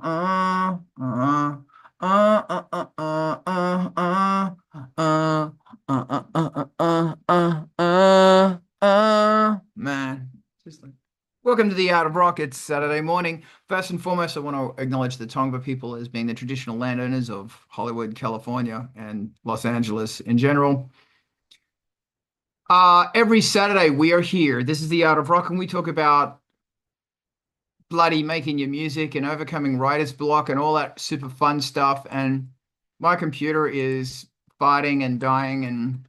Man, just like, welcome to the Art of Rock. It's Saturday morning. First and foremost, I want to acknowledge the Tongva people as being the traditional landowners of Hollywood, California, and Los Angeles in general. Every Saturday we are here. This is the Art of Rock, and we talk about bloody making your music and overcoming writer's block and all that super fun stuff. And my computer is fighting and dying, and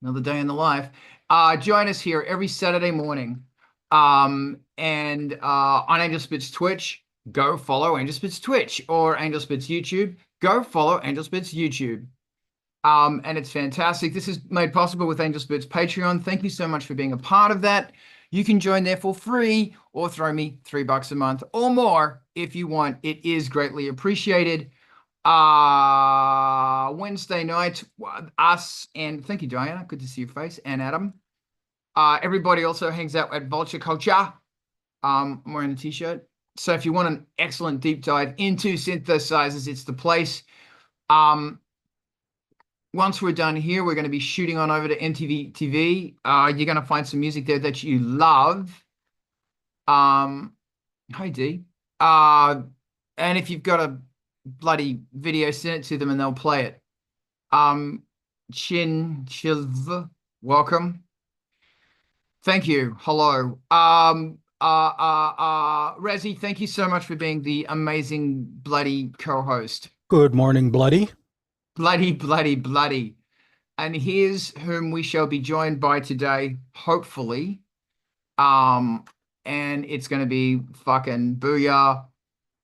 another day in the life. Join us here every Saturday morning. And on Angelspit's Twitch, go follow Angelspit's Twitch, or Angelspit's YouTube, go follow Angelspit's YouTube. And it's fantastic. This is made possible with Angelspit's Patreon. Thank you so much for being a part of that. You can join there for free or throw me $3 a month or more if you want. It is greatly appreciated. Wednesday night, us and thank you, Diana. Good to see your face, and Adam. Everybody also hangs out at Vulture Culture. I'm wearing a t-shirt. So if you want an excellent deep dive into synthesizers, it's the place. Once we're done here, we're going to be shooting on over to MTV TV. You're going to find some music there that you love. Hi, D. And if you've got a bloody video, send it to them and they'll play it. Chilv, welcome. Thank you. Hello. Razi, thank you so much for being the amazing bloody co-host. Good morning, bloody. Bloody. And here's whom we shall be joined by today, hopefully. And it's going to be fucking booyah.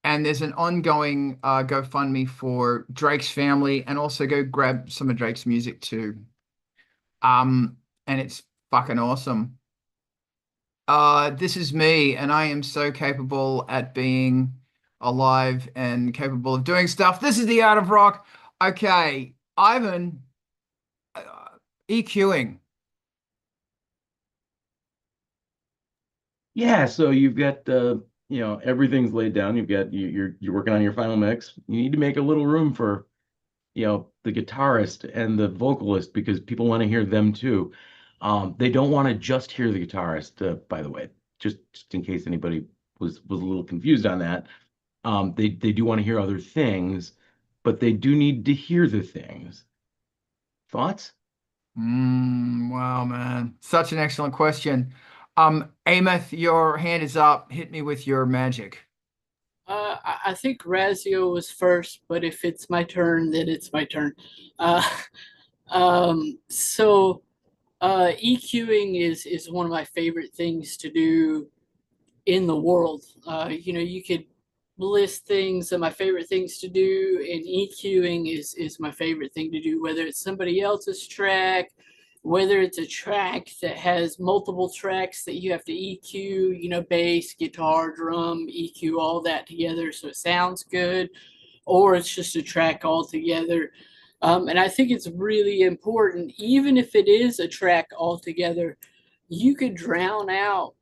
And there's an ongoing GoFundMe for Drake's family, and also go grab some of Drake's music too. And it's fucking awesome. This is me, and I am so capable at being alive and capable of doing stuff. This is the Art of Rock. Okay, Ivan, EQing. Yeah, so you've got everything's laid down. You're working on your final mix. You need to make a little room for the guitarist and the vocalist, because people want to hear them too. They don't want to just hear the guitarist, by the way, just in case anybody was a little confused on that. They do want to hear other things, but they do need to hear the things. Thoughts? Wow, man. Such an excellent question. Amath, your hand is up. Hit me with your magic. I think Raziel was first, but if it's my turn, then it's my turn. EQing is one of my favorite things to do in the world. You could list things of my favorite things to do, and EQing is my favorite thing to do, whether it's somebody else's track, whether it's a track that has multiple tracks that you have to EQ, bass, guitar, drum, EQ all that together so it sounds good, or it's just a track altogether. And I think it's really important, even if it is a track altogether, you could drown out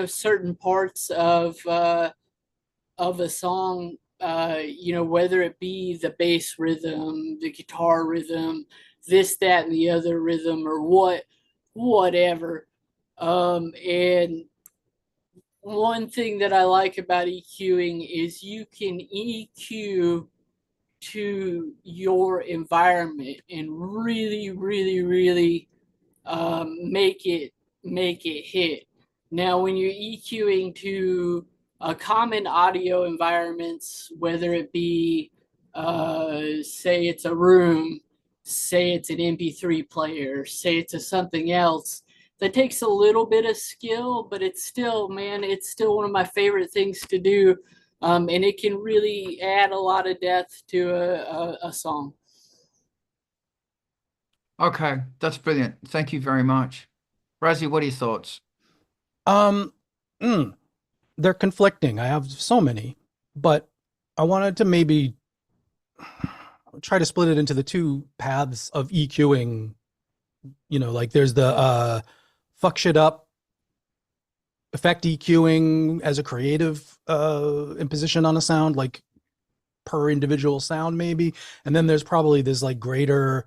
certain parts of a song, whether it be the bass rhythm, the guitar rhythm, this, that, and the other rhythm, or whatever. And one thing that I like about EQing is you can EQ to your environment and really, really, really make it hit. Now, when you're EQing to common audio environments, whether it be, say it's a room, say it's an MP3 player, say it's something else, that takes a little bit of skill, but it's still one of my favorite things to do. And it can really add a lot of depth to a song. Okay, that's brilliant. Thank you very much. Razi, what are your thoughts? They're conflicting. I have so many, but I wanted to maybe try to split it into the two paths of EQing. Like there's the fuck shit up effect EQing as a creative imposition on a sound, like per individual sound maybe. And then there's probably this like greater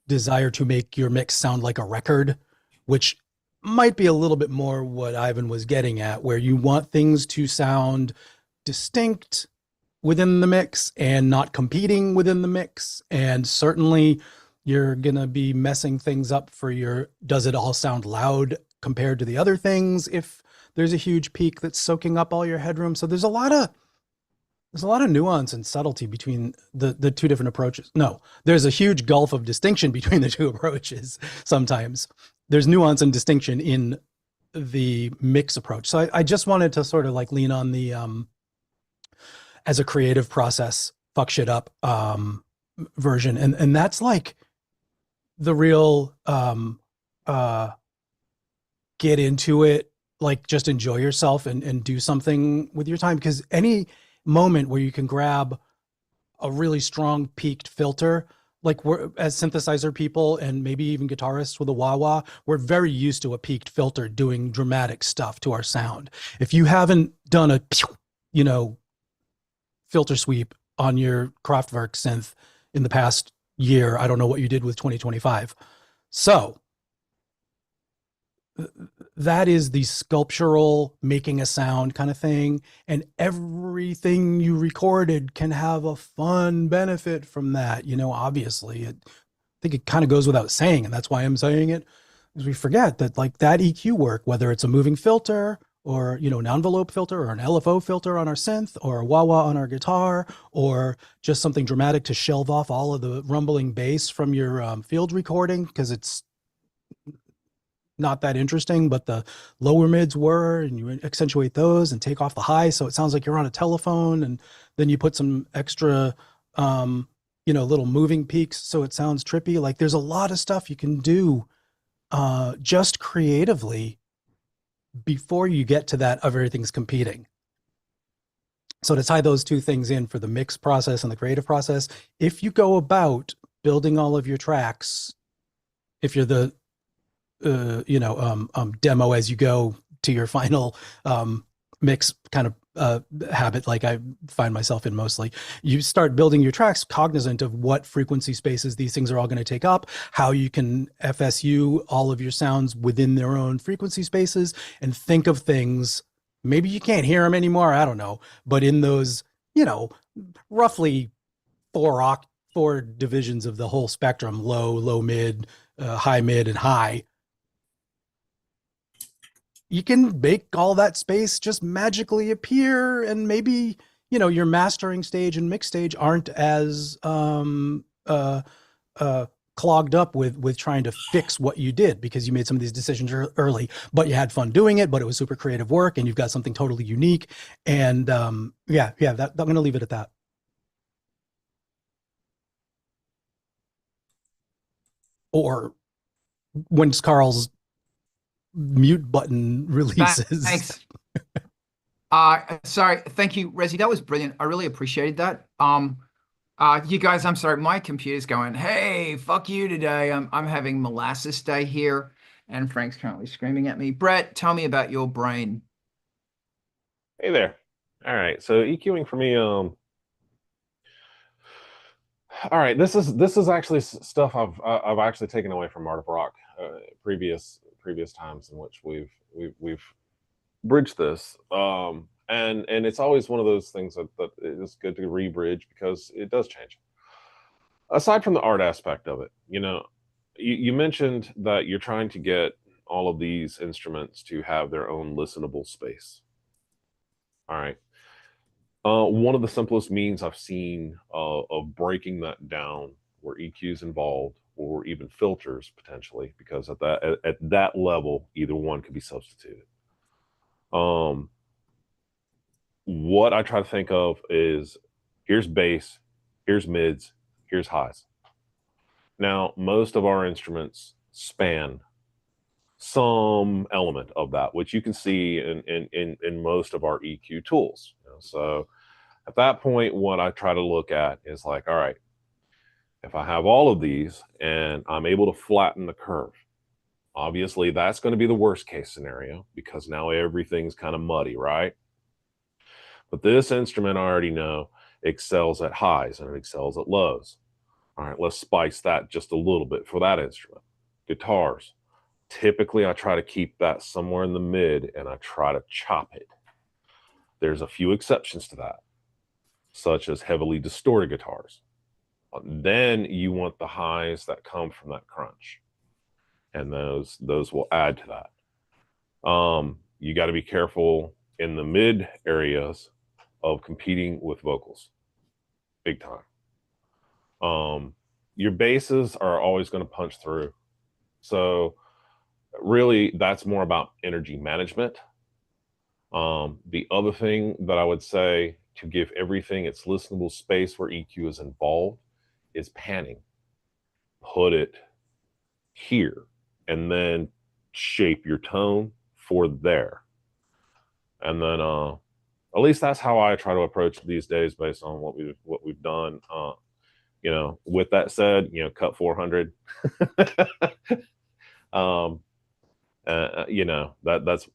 desire to make your mix sound like a record, which might be a little bit more what Ivan was getting at, where you want things to sound distinct within the mix and not competing within the mix. And certainly you're going to be messing things up for your, does it all sound loud compared to the other things if there's a huge peak that's soaking up all your headroom. So there's a lot of nuance and subtlety between the two different approaches. No, there's a huge gulf of distinction between the two approaches. Sometimes there's nuance and distinction in the mix approach. So I just wanted to sort of like lean on the, as a creative process, fuck shit up version. And that's like the real get into it, like just enjoy yourself and do something with your time. Because any moment where you can grab a really strong peaked filter, like we're as synthesizer people and maybe even guitarists with a wah-wah, we're very used to a peaked filter doing dramatic stuff to our sound. If you haven't done a, you know, filter sweep on your Kraftwerk synth in the past year, I don't know what you did with 2025. So that is the sculptural making a sound kind of thing, and everything you recorded can have a fun benefit from that. You know, obviously, I think it kind of goes without saying, and that's why I'm saying it, because we forget that like that EQ work, whether it's a moving filter or, you know, an envelope filter or an LFO filter on our synth or a wah-wah on our guitar, or just something dramatic to shelve off all of the rumbling bass from your field recording, because it's not that interesting, but the lower mids were, and you accentuate those and take off the high, so it sounds like you're on a telephone, and then you put some extra you know, little moving peaks so it sounds trippy. Like there's a lot of stuff you can do just creatively before you get to that of everything's competing. So to tie those two things in for the mix process and the creative process, if you go about building all of your tracks, if you're the you know, demo as you go to your final mix kind of habit, like I find myself in mostly, you start building your tracks cognizant of what frequency spaces these things are all going to take up, how you can FSU all of your sounds within their own frequency spaces, and think of things, maybe you can't hear them anymore, I don't know, but in those, you know, roughly four divisions of the whole spectrum, low, mid, high, mid, and high, you can make all that space just magically appear, and maybe, you know, your mastering stage and mix stage aren't as clogged up with trying to fix what you did because you made some of these decisions early, but you had fun doing it, but it was super creative work and you've got something totally unique. And yeah, I'm going to leave it at that. Or when Carl's mute button releases. Thanks. Sorry, thank you, Rezi. That was brilliant. I really appreciated that. You guys, I'm sorry, my computer's going, hey, fuck you today. I'm having molasses day here, and Frank's currently screaming at me. Brett, tell me about your brain. Hey there. All right, so EQing for me, all right, this is actually stuff I've actually taken away from Art of Rock, previous times in which we've bridged this, and it's always one of those things that is good to re-bridge because it does change. Aside from the art aspect of it, you know, you mentioned that you're trying to get all of these instruments to have their own listenable space. All right. One of the simplest means I've seen of breaking that down where EQ is involved, or even filters potentially, because at that level, either one could be substituted. What I try to think of is, here's bass, here's mids, here's highs. Now, most of our instruments span some element of that, which you can see in most of our EQ tools. You know? So at that point, what I try to look at is like, all right, if I have all of these and I'm able to flatten the curve, Obviously, that's going to be the worst case scenario because now everything's kind of muddy, right? But this instrument, I already know, excels at highs and it excels at lows. All right, let's spice that just a little bit for that instrument. Guitars. Typically, I try to keep that somewhere in the mid and I try to chop it. There's a few exceptions to that, such as heavily distorted guitars. Then you want the highs that come from that crunch. And those will add to that. You got to be careful in the mid areas of competing with vocals, big time. Your basses are always going to punch through. So really, that's more about energy management. The other thing that I would say to give everything its listenable space where EQ is involved is panning. Put it here and then shape your tone for there. And then at least that's how I try to approach these days based on what we've done. With that said, cut 400. That's,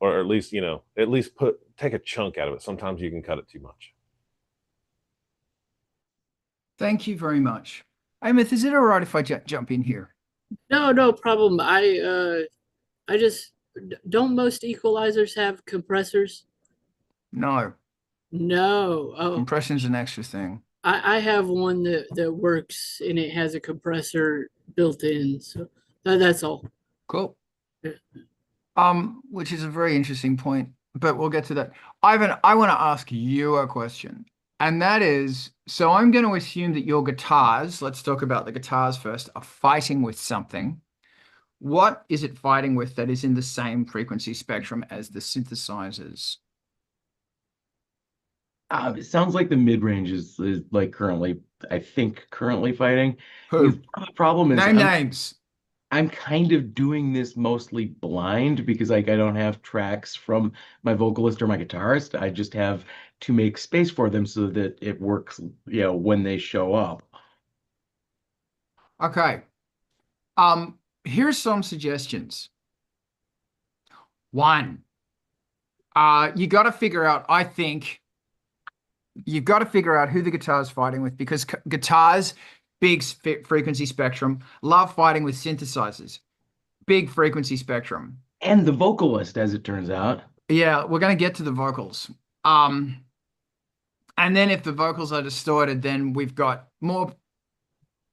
or at least take a chunk out of it. Sometimes you can cut it too much. Thank you very much. Amith, is it all right if I jump in here? No problem. I just don't most equalizers have compressors? No, No. Oh, compression's an extra thing. I have one that works and it has a compressor built in. So that's all. Cool. Yeah. Which is a very interesting point, but we'll get to that. Ivan, I want to ask you a question. And that is, so I'm going to assume that your guitars, let's talk about the guitars first, are fighting with something. What is it fighting with that is in the same frequency spectrum as the synthesizers? It sounds like the mid-range is like currently fighting. Who? The problem is Name names. I'm kind of doing this mostly blind because like I don't have tracks from my vocalist or my guitarist. I just have to make space for them so that it works, when they show up. Okay. Here's some suggestions. One, you got to figure out, I think, you've got to figure out who the guitar is fighting with, because guitars, big frequency spectrum, love fighting with synthesizers, big frequency spectrum. And the vocalist, as it turns out. Yeah, we're going to get to the vocals. And then if the vocals are distorted, then we've got more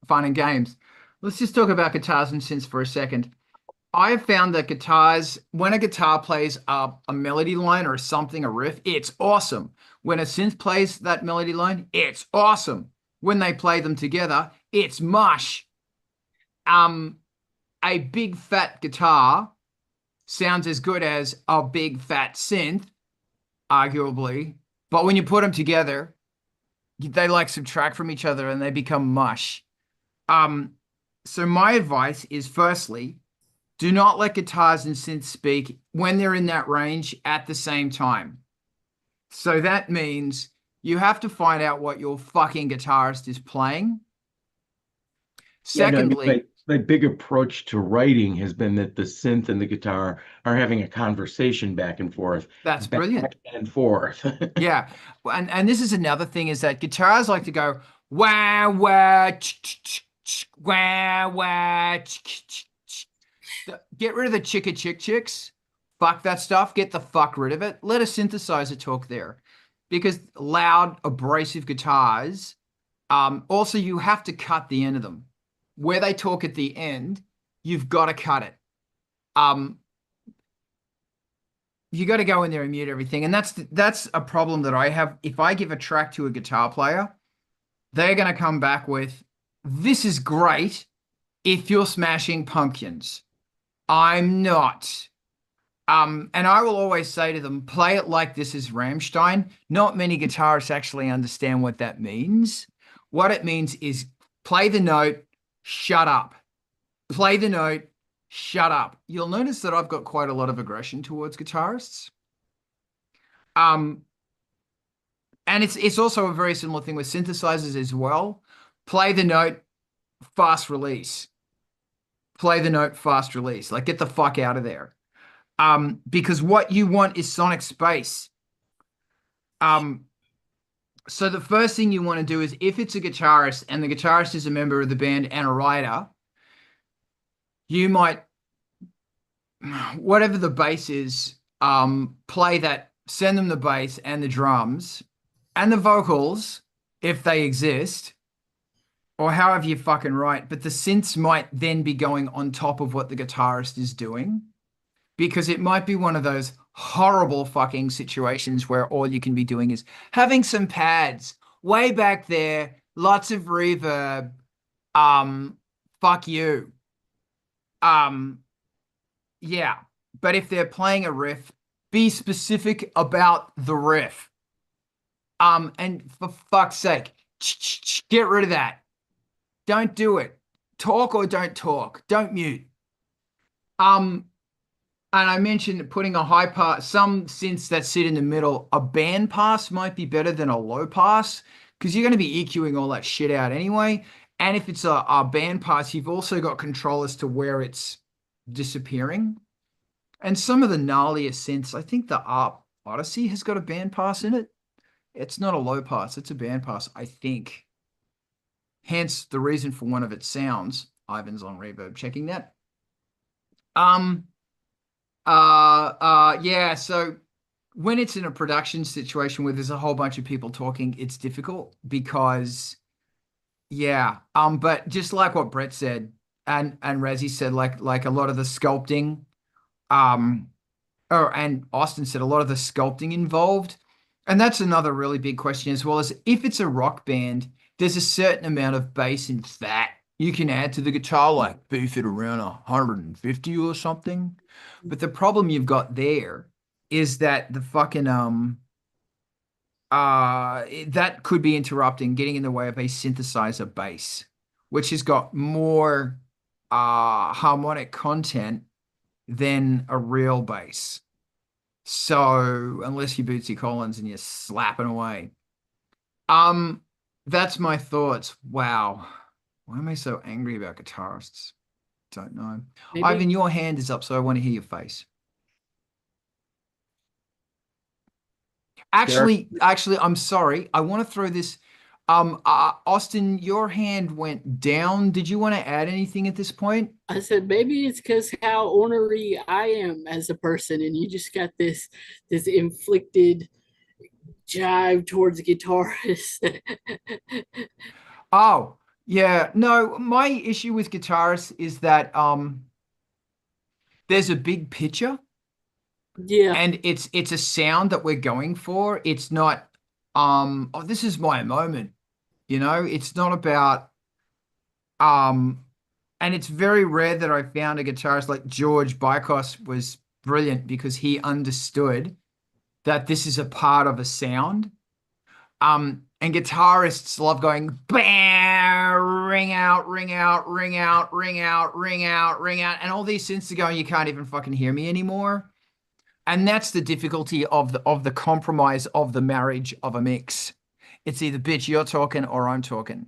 fun and games. Let's just talk about guitars and synths for a second. I have found that guitars, when a guitar plays a melody line or something, a riff, it's awesome. When a synth plays that melody line, it's awesome. When they play them together, it's mush. A big fat guitar sounds as good as a big fat synth, arguably. But when you put them together, they like subtract from each other and they become mush. So my advice is, firstly, do not let guitars and synths speak when they're in that range at the same time. So that means you have to find out what your fucking guitarist is playing. Secondly, my big approach to writing has been that the synth and the guitar are having a conversation back and forth. That's brilliant. Back and forth. Yeah. And this is another thing, is that guitars like to go wah wah wah wah. Get rid of the chicka chick chicks. Fuck that stuff. Get the fuck rid of it. Let a synthesizer talk there. Because loud, abrasive guitars, also you have to cut the end of them. Where they talk at the end, you've got to cut it. You got to go in there and mute everything. And that's a problem that I have. If I give a track to a guitar player, they're going to come back with, this is great if you're smashing pumpkins. I'm not. And I will always say to them, play it like this is Rammstein. Not many guitarists actually understand what that means. What it means is play the note, shut up. Play the note, shut up. You'll notice that I've got quite a lot of aggression towards guitarists. And it's also a very similar thing with synthesizers as well. Play the note, fast release. play the note fast release, like get the fuck out of there. Because what you want is sonic space. So the first thing you want to do is, if it's a guitarist and the guitarist is a member of the band and a writer, you might, whatever the bass is, play that, send them the bass and the drums and the vocals if they exist, or however you fucking write. But the synths might then be going on top of what the guitarist is doing, because it might be one of those horrible fucking situations where all you can be doing is having some pads way back there, lots of reverb. Fuck you. Yeah. But if they're playing a riff, be specific about the riff. And for fuck's sake, get rid of that. Don't do it. Talk or don't talk. Don't mute. And I mentioned putting a high pass, some synths that sit in the middle, a band pass might be better than a low pass, because you're going to be EQing all that shit out anyway. And if it's a band pass, you've also got control as to where it's disappearing. And some of the gnarliest synths, I think the Odyssey has got a band pass in it. It's not a low pass, it's a band pass, I think. Hence the reason for one of its sounds. Ivan's on reverb checking that. Yeah, so when it's in a production situation where there's a whole bunch of people talking, it's difficult because, yeah. But just like what Brett said and Razi said, like a lot of the sculpting, and Austin said, a lot of the sculpting involved. And that's another really big question, as well as if it's a rock band, there's a certain amount of bass and fat you can add to the guitar, like beef it around 150 or something. But the problem you've got there is that the fucking that could be interrupting, getting in the way of a synthesizer bass, which has got more harmonic content than a real bass. So unless you're Bootsy Collins and you're slapping away. That's my thoughts. Wow. Why am I so angry about guitarists? Don't know. Maybe. Ivan, your hand is up, so I want to hear your face. Actually, I'm sorry. I want to throw this. Austin, your hand went down. Did you want to add anything at this point? I said maybe it's because how ornery I am as a person, and you just got this inflicted jive towards guitarists. Oh, yeah. No, my issue with guitarists is that there's a big picture. Yeah. And it's a sound that we're going for. It's not oh, this is my moment. It's not about and it's very rare that I found a guitarist like George Bykos was brilliant, because he understood that this is a part of a sound. And guitarists love going bam, ring out, ring out, ring out, ring out, ring out, ring out, and all these synths are going, you can't even fucking hear me anymore. And that's the difficulty of the compromise of the marriage of a mix. It's either, bitch, you're talking or I'm talking.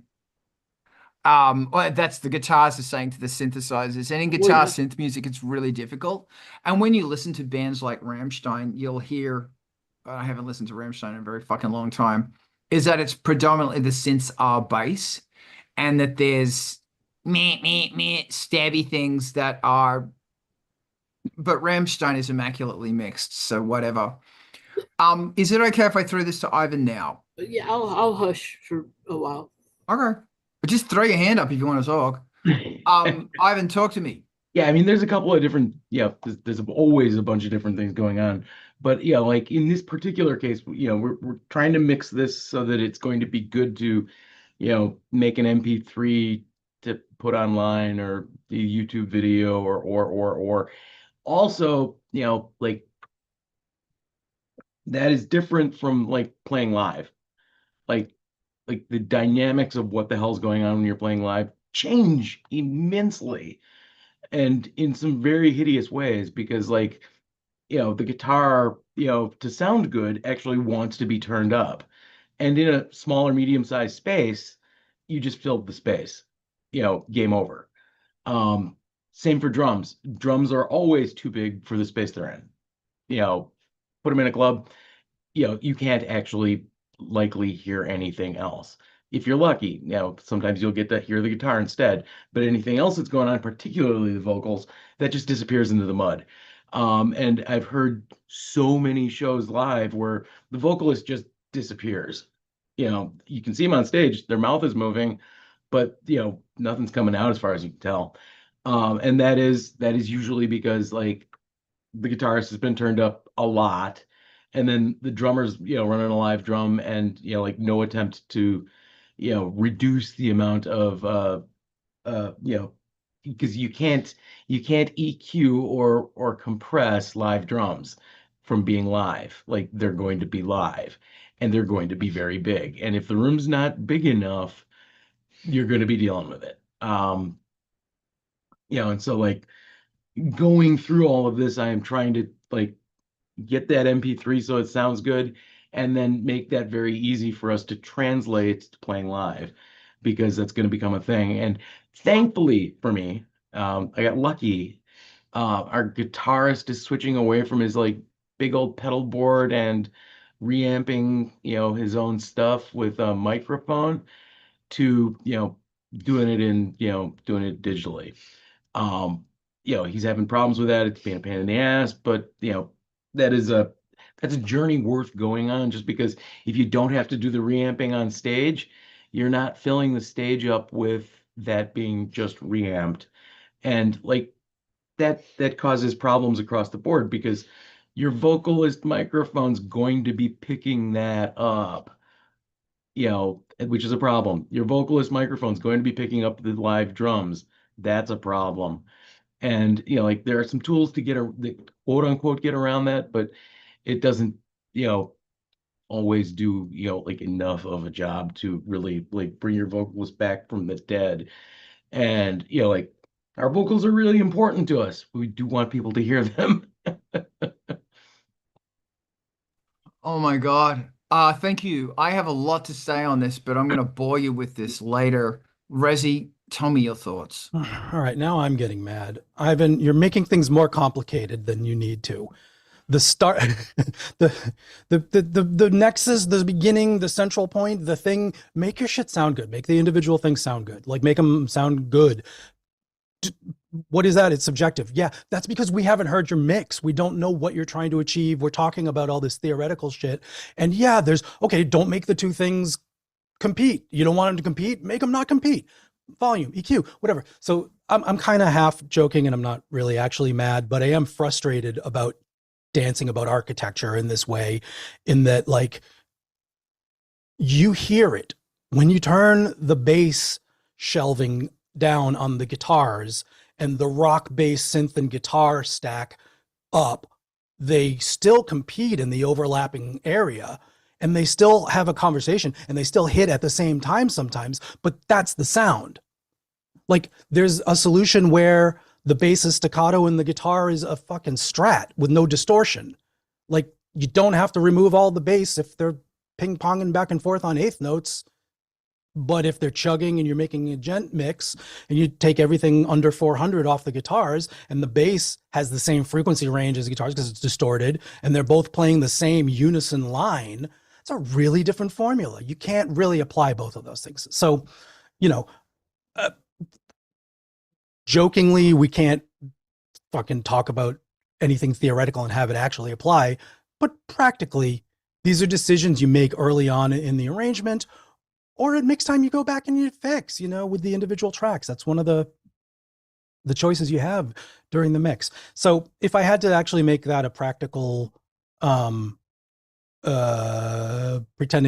Or that's the guitars are saying to the synthesizers. And in guitar synth music, it's really difficult. And when you listen to bands like Rammstein, you'll hear, I haven't listened to Rammstein in a very fucking long time, is that it's predominantly the synths are bass, and that there's stabby things that are, but Rammstein is immaculately mixed, so whatever. Is it okay if I throw this to Ivan now? Yeah, I'll hush for a while. Okay. But just throw your hand up if you want to talk. Ivan, talk to me. Yeah, I mean, there's a couple of different, there's always a bunch of different things going on. But yeah, like in this particular case, we're trying to mix this so that it's going to be good to, make an MP3 to put online, or the YouTube video, or also, like that is different from like playing live. Like the dynamics of what the hell's going on when you're playing live change immensely, and in some very hideous ways, because like, the guitar, to sound good actually wants to be turned up. And in a smaller, medium-sized space, you just filled the space, game over. Same for drums. Drums are always too big for the space they're in. Put them in a club, you can't actually likely hear anything else. If you're lucky, sometimes you'll get to hear the guitar instead, but anything else that's going on, particularly the vocals, that just disappears into the mud. And I've heard so many shows live where the vocalist just disappears. You can see them on stage, their mouth is moving, but nothing's coming out as far as you can tell. And that is usually because like the guitarist has been turned up a lot, and then the drummer's running a live drum, and like no attempt to reduce the amount of because you can't EQ or compress live drums from being live. Like they're going to be live, and they're going to be very big, and if the room's not big enough, you're going to be dealing with it. And so like going through all of this, I am trying to like get that MP3 so it sounds good, and then make that very easy for us to translate to playing live, because that's going to become a thing. And thankfully for me, I got lucky. Our guitarist is switching away from his like big old pedal board and reamping, his own stuff with a microphone to, doing it digitally. He's having problems with that. It's being a pain in the ass, but that's a journey worth going on, just because if you don't have to do the reamping on stage, you're not filling the stage up with that being just reamped. And like that causes problems across the board, because your vocalist microphone's going to be picking that up, which is a problem. Your vocalist microphone's going to be picking up the live drums. That's a problem. And like there are some tools to quote unquote get around that, but it doesn't always do like enough of a job to really like bring your vocalist back from the dead. And like our vocals are really important to us. We do want people to hear them. Oh my God. Thank you. I have a lot to say on this, but I'm going to bore you with this later. Rezi, tell me your thoughts. All right, now I'm getting mad. Ivan, you're making things more complicated than you need to. The start, the nexus, the beginning, the central point, the thing, make your shit sound good. Make the individual things sound good. Like make them sound good. What is that? It's subjective. Yeah, that's because we haven't heard your mix. We don't know what you're trying to achieve. We're talking about all this theoretical shit. And yeah, okay, don't make the two things compete. You don't want them to compete? Make them not compete. Volume, EQ, whatever. So I'm kind of half joking, and I'm not really actually mad, but I am frustrated about dancing about architecture in this way, in that like you hear it when you turn the bass shelving down on the guitars and the rock, bass, synth, and guitar stack up. They still compete in the overlapping area, and they still have a conversation, and they still hit at the same time sometimes, but that's the sound. Like there's a solution where the bass is staccato and the guitar is a fucking strat with no distortion. Like you don't have to remove all the bass if they're ping-ponging back and forth on eighth notes. But if they're chugging and you're making a gent mix and you take everything under 400 off the guitars, and the bass has the same frequency range as the guitars because it's distorted, and they're both playing the same unison line, it's a really different formula. You can't really apply both of those things. So, jokingly, we can't fucking talk about anything theoretical and have it actually apply, but practically, these are decisions you make early on in the arrangement, or at mix time you go back and you fix, with the individual tracks. That's one of the choices you have during the mix. So if I had to actually make that a practical, pretending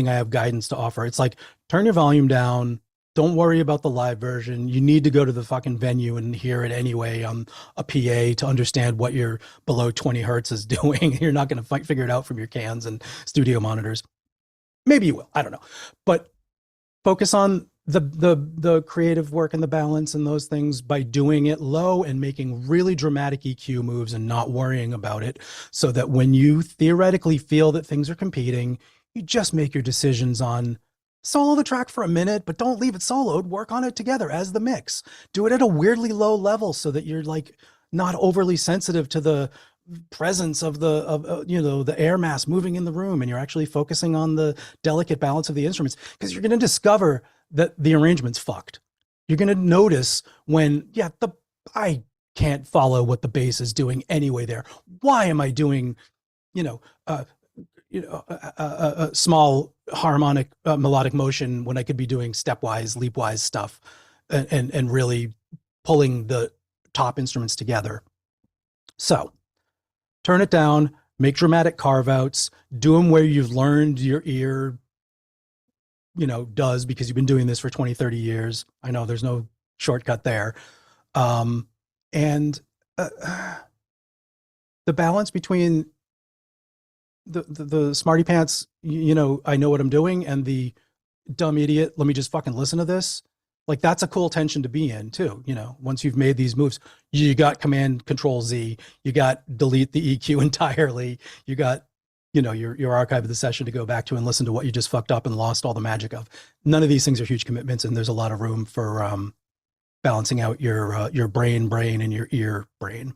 I have guidance to offer, it's like, turn your volume down. Don't worry about the live version. You need to go to the fucking venue and hear it anyway on a PA to understand what your below 20 hertz is doing. You're not going to figure it out from your cans and studio monitors. Maybe you will, I don't know. But focus on the creative work and the balance and those things by doing it low and making really dramatic EQ moves and not worrying about it, so that when you theoretically feel that things are competing, you just make your decisions on Solo the track for a minute, but don't leave it soloed. Work on it together as the mix. Do it at a weirdly low level so that you're like not overly sensitive to the presence of the air mass moving in the room, and you're actually focusing on the delicate balance of the instruments, because you're going to discover that the arrangement's fucked. You're going to notice when, I can't follow what the bass is doing anyway there. Why am I doing, a small harmonic melodic motion when I could be doing stepwise, leapwise stuff, and really pulling the top instruments together? So turn it down, make dramatic carve outs, do them where you've learned your ear, does, because you've been doing this for 20, 30 years. I know there's no shortcut there. And the balance between the smarty pants, I know what I'm doing, and the dumb idiot, let me just fucking listen to this. Like, that's a cool tension to be in too. Once you've made these moves, you got Command Control Z, you got delete the EQ entirely, you got, your archive of the session to go back to and listen to what you just fucked up and lost all the magic of. None of these things are huge commitments, and there's a lot of room for balancing out your brain and your ear brain.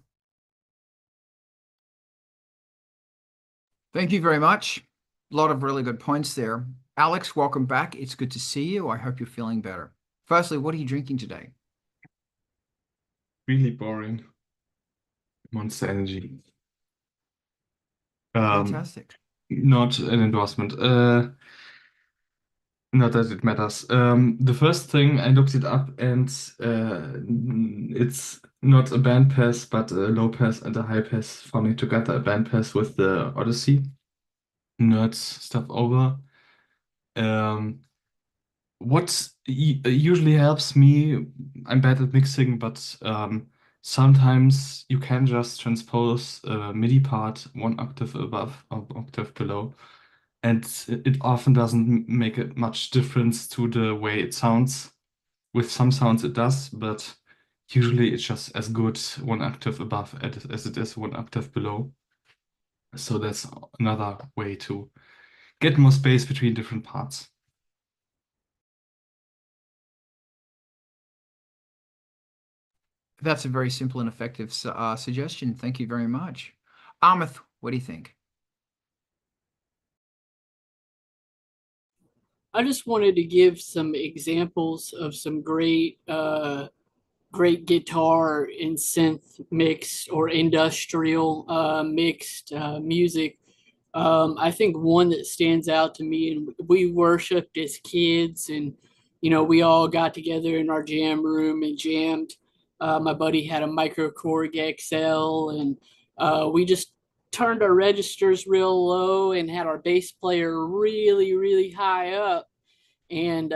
Thank you very much. A lot of really good points there. Alex, welcome back. It's good to see you. I hope you're feeling better. Firstly, what are you drinking today? Really boring. Monster Energy. Fantastic. Not an endorsement. Not that it matters. The first thing, I looked it up, and it's not a band pass, but a low pass and a high pass, forming together a band pass with the Odyssey. Nerds stuff over. What usually helps me, I'm bad at mixing, but sometimes you can just transpose a MIDI part one octave above or octave below, and it often doesn't make a much difference to the way it sounds. With some sounds it does, but usually it's just as good one octave above as it is one octave below. So that's another way to get more space between different parts. That's a very simple and effective suggestion. Thank you very much. Armith, what do you think? I just wanted to give some examples of some great guitar and synth mixed or industrial mixed music. I think one that stands out to me, and we worshipped as kids, and we all got together in our jam room and jammed. My buddy had a Micro Korg XL, and we just turned our registers real low and had our bass player really, really high up. And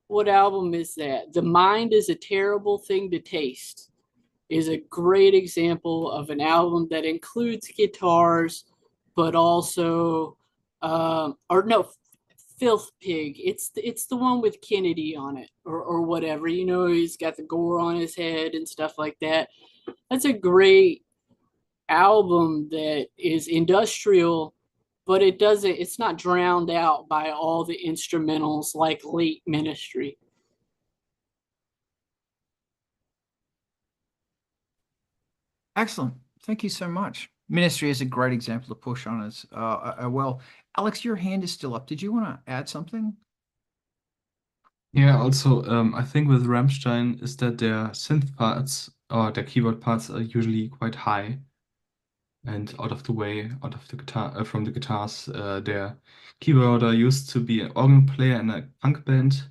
what album is that? The Mind is a Terrible Thing to Taste is a great example of an album that includes guitars, but also, or no, Filth Pig. It's the one with Kennedy on it, or whatever. He's got the gore on his head and stuff like that. That's a great album that is industrial, but it's not drowned out by all the instrumentals like late Ministry. Excellent. Thank you so much. Ministry is a great example to push on as well. Alex, your hand is still up. Did you want to add something? Yeah, also, I think with Rammstein is that their synth parts or their keyboard parts are usually quite high and out of the way, out of the guitar, from the guitars. Their keyboarder used to be an organ player in a punk band,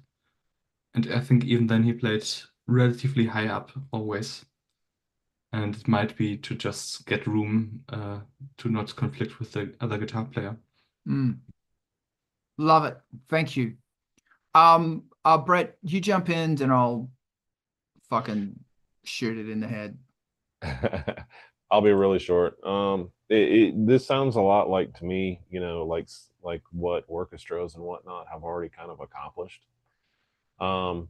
and I think even then he played relatively high up always. And it might be to just get room to not conflict with the other guitar player. Love it. Thank you. Brett, you jump in and I'll fucking shoot it in the head. I'll be really short. This sounds a lot like, to me, like what orchestras and whatnot have already kind of accomplished. And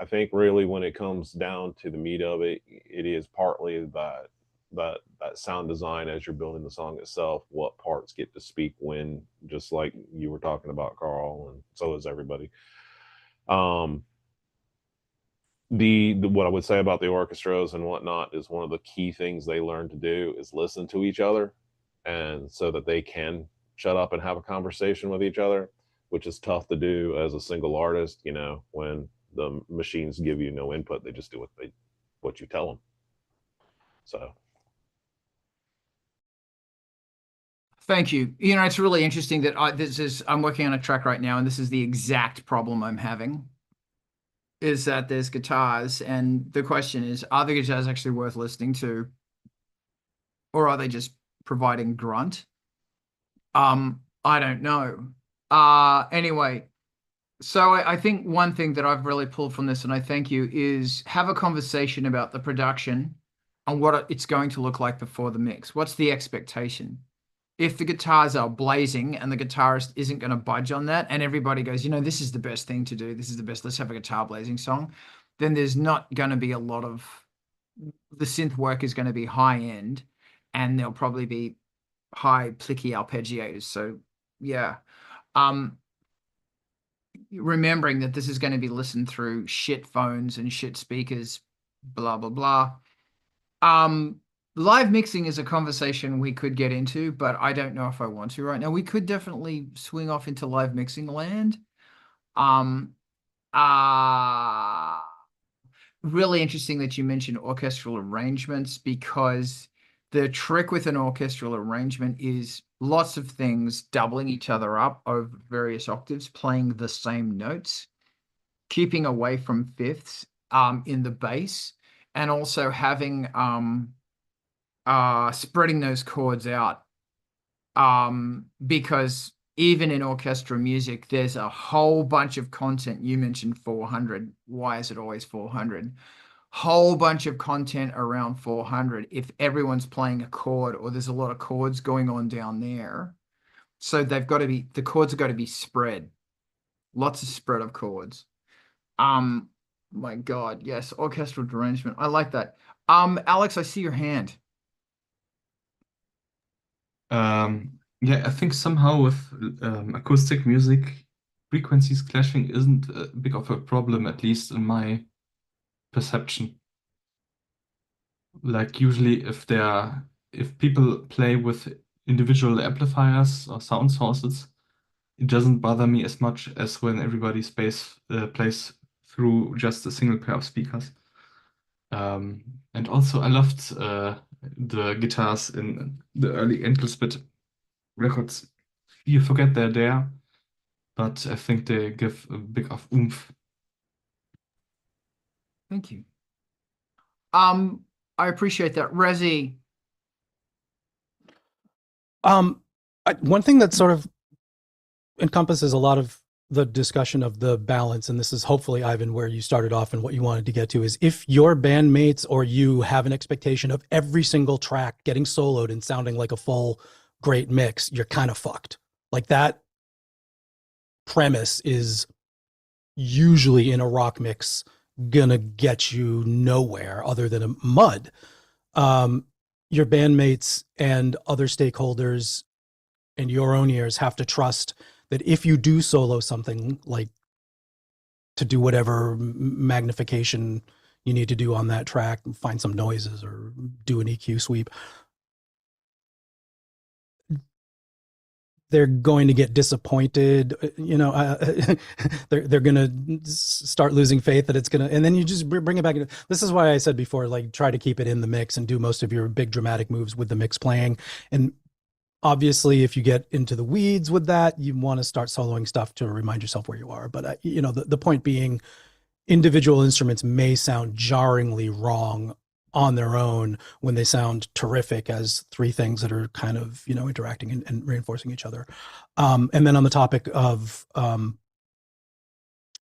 I think really when it comes down to the meat of it, it is partly that that sound design as you're building the song itself, what parts get to speak when, just like you were talking about, Carl, and so is everybody. The what I would say about the orchestras and whatnot is one of the key things they learn to do is listen to each other, and so that they can shut up and have a conversation with each other, which is tough to do as a single artist, you know, when the machines give you no input. They just do what you tell them. So Thank you. You know, it's really interesting that I'm working on a track right now, and this is the exact problem I'm having, is that there's guitars, and the question is, are the guitars actually worth listening to, or are they just providing grunt? I don't know. Anyway, so I think one thing that I've really pulled from this, and I thank you, is have a conversation about the production and what it's going to look like before the mix. What's the expectation? If the guitars are blazing and the guitarist isn't going to budge on that, and everybody goes, you know, this is the best thing to do, this is the best, let's have a guitar blazing song, then there's not going to be a lot of, the synth work is going to be high end, and there'll probably be high plicky arpeggiators. So yeah, remembering that this is going to be listened through shit phones and shit speakers, blah blah blah. Live mixing is a conversation we could get into, but I don't know if I want to right now. We could definitely swing off into live mixing land. Really interesting that you mentioned orchestral arrangements, because the trick with an orchestral arrangement is lots of things doubling each other up over various octaves, playing the same notes, keeping away from fifths in the bass, and also having spreading those chords out, because even in orchestral music, there's a whole bunch of content. You mentioned 400. Why is it always 400? Whole bunch of content around 400 if everyone's playing a chord, or there's a lot of chords going on down there. So the chords have got to be spread. Lots of spread of chords. My God, yes, orchestral arrangement. I like that. Alex, I see your hand. Yeah, I think somehow with acoustic music, frequencies clashing isn't a big of a problem, at least in my perception. Like usually if people play with individual amplifiers or sound sources, it doesn't bother me as much as when everybody plays through just a single pair of speakers. And also I loved the guitars in the early Angelspit records. You forget they're there, but I think they give a bit of oomph. Thank you. I appreciate that. Razi. One thing that sort of encompasses a lot of the discussion of the balance, and this is hopefully, Ivan, where you started off and what you wanted to get to, is if your bandmates or you have an expectation of every single track getting soloed and sounding like a full great mix, you're kind of fucked. Like, that premise is usually in a rock mix gonna get you nowhere other than a mud. Your bandmates and other stakeholders and your own ears have to trust that if you do solo something, like to do whatever magnification you need to do on that track, find some noises or do an EQ sweep, they're going to get disappointed, you know, they're going to start losing faith that it's going to, and then you just bring it back. This is why I said before, like, try to keep it in the mix and do most of your big dramatic moves with the mix playing. And obviously, if you get into the weeds with that, you want to start soloing stuff to remind yourself where you are. But, you know, the point being, individual instruments may sound jarringly wrong on their own when they sound terrific as three things that are kind of, you know, interacting and reinforcing each other. And then on the topic of,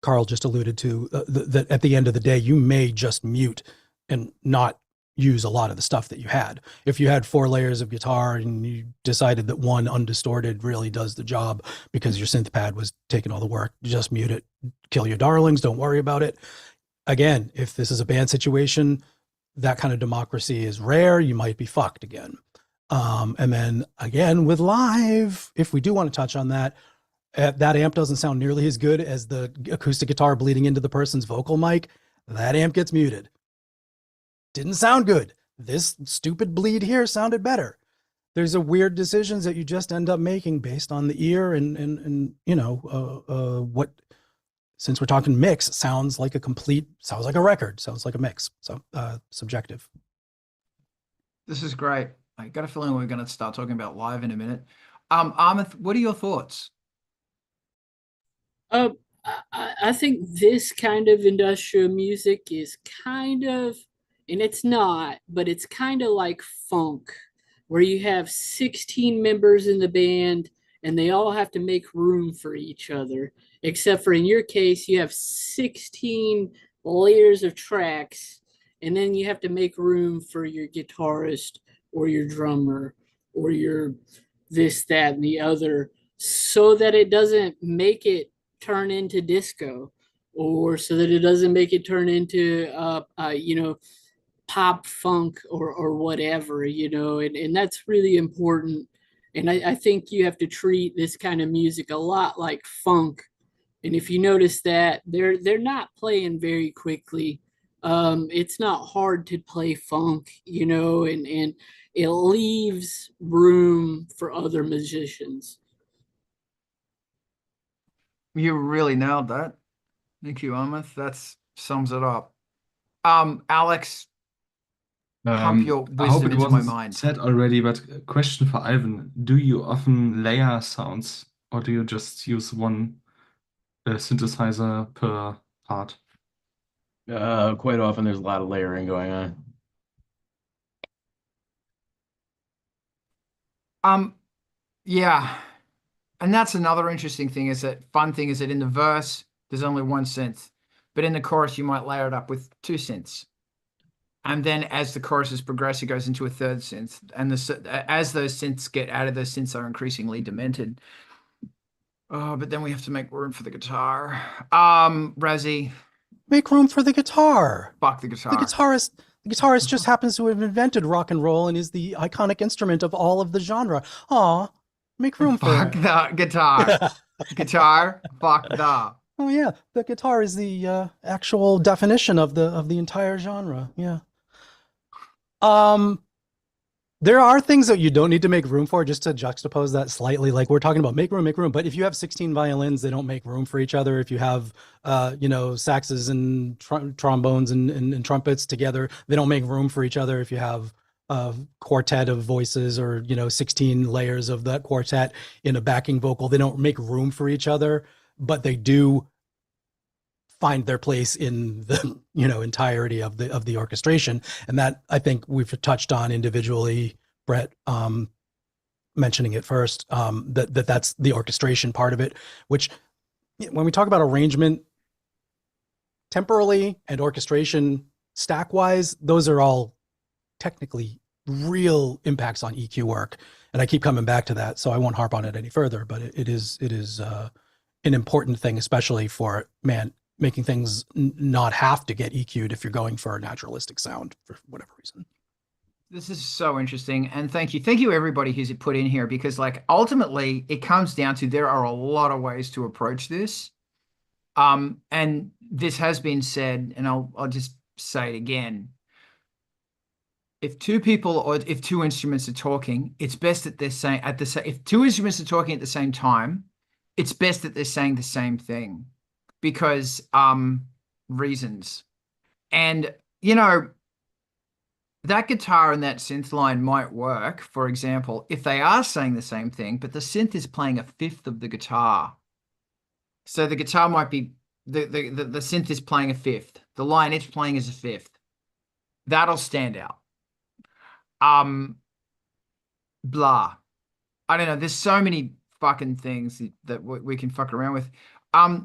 Carl just alluded to, that at the end of the day, you may just mute and not use a lot of the stuff that you had. If you had 4 layers of guitar and you decided that one undistorted really does the job because your synth pad was taking all the work, just mute it, kill your darlings, don't worry about it. Again, if this is a band situation, that kind of democracy is rare, you might be fucked again. And then again with live, if we do want to touch on that, that amp doesn't sound nearly as good as the acoustic guitar bleeding into the person's vocal mic. That amp gets muted. Didn't sound good. This stupid bleed here sounded better. There's a weird decisions that you just end up making based on the ear and you know, what, since we're talking mix, sounds like a record, sounds like a mix. So subjective. This is great. I got a feeling we're going to start talking about live in a minute. Armith, what are your thoughts? I think this kind of industrial music is kind of, and it's not, but it's kind of like funk, where you have 16 members in the band and they all have to make room for each other. Except for in your case, you have 16 layers of tracks, and then you have to make room for your guitarist or your drummer or your this, that, and the other, so that it doesn't make it turn into disco, or so that it doesn't make it turn into you know, pop funk or whatever, you know, and that's really important. And I think you have to treat this kind of music a lot like funk. And if you notice that they're not playing very quickly, it's not hard to play funk, you know, and it leaves room for other musicians. You really nailed that. Thank you, Armith. That sums it up. Alex, pump your I hope wisdom it into my wasn't mind. said already, but a question for Ivan. Do you often layer sounds, or do you just use one synthesizer per part? Quite often there's a lot of layering going on. Yeah. And that's another interesting thing is that in the verse, there's only one synth, but in the chorus, you might layer it up with two synths. And then as the choruses progress, it goes into a third synth. And as those synths get added, those synths are increasingly demented. Oh, but then we have to make room for the guitar. Razi. Make room for the guitar. Fuck the guitar. The guitarist just happens to have invented rock and roll and is the iconic instrument of all of the genre. Aw, make room for Fuck the guitar. Guitar, fuck the. Oh yeah, the guitar is the actual definition of the entire genre. Yeah. There are things that you don't need to make room for, just to juxtapose that slightly. Like we're talking about make room. But if you have 16 violins, they don't make room for each other. If you have, you know, saxes and trombones and trumpets together, they don't make room for each other. If you have a quartet of voices or, you know, 16 layers of that quartet in a backing vocal, they don't make room for each other, but they do find their place in the, you know, entirety of the orchestration. And that, I think we've touched on individually, Brett mentioning it first, that's the orchestration part of it, which when we talk about arrangement temporally and orchestration stack wise, those are all technically real impacts on EQ work. And I keep coming back to that, so I won't harp on it any further, but it is an important thing, especially for, making things not have to get EQ'd if you're going for a naturalistic sound for whatever reason. This is so interesting. And thank you everybody who's put in here, because like ultimately it comes down to, there are a lot of ways to approach this. And this has been said, and I'll just say it again. If two people or if two instruments are talking, it's best that they're saying if two instruments are talking at the same time, it's best that they're saying the same thing, because reasons. And you know, that guitar and that synth line might work, for example, if they are saying the same thing, but the synth is playing a fifth of the guitar. So the guitar might be the synth is playing a fifth. The line it's playing is a fifth. That'll stand out. Blah. I don't know. There's so many fucking things that we can fuck around with.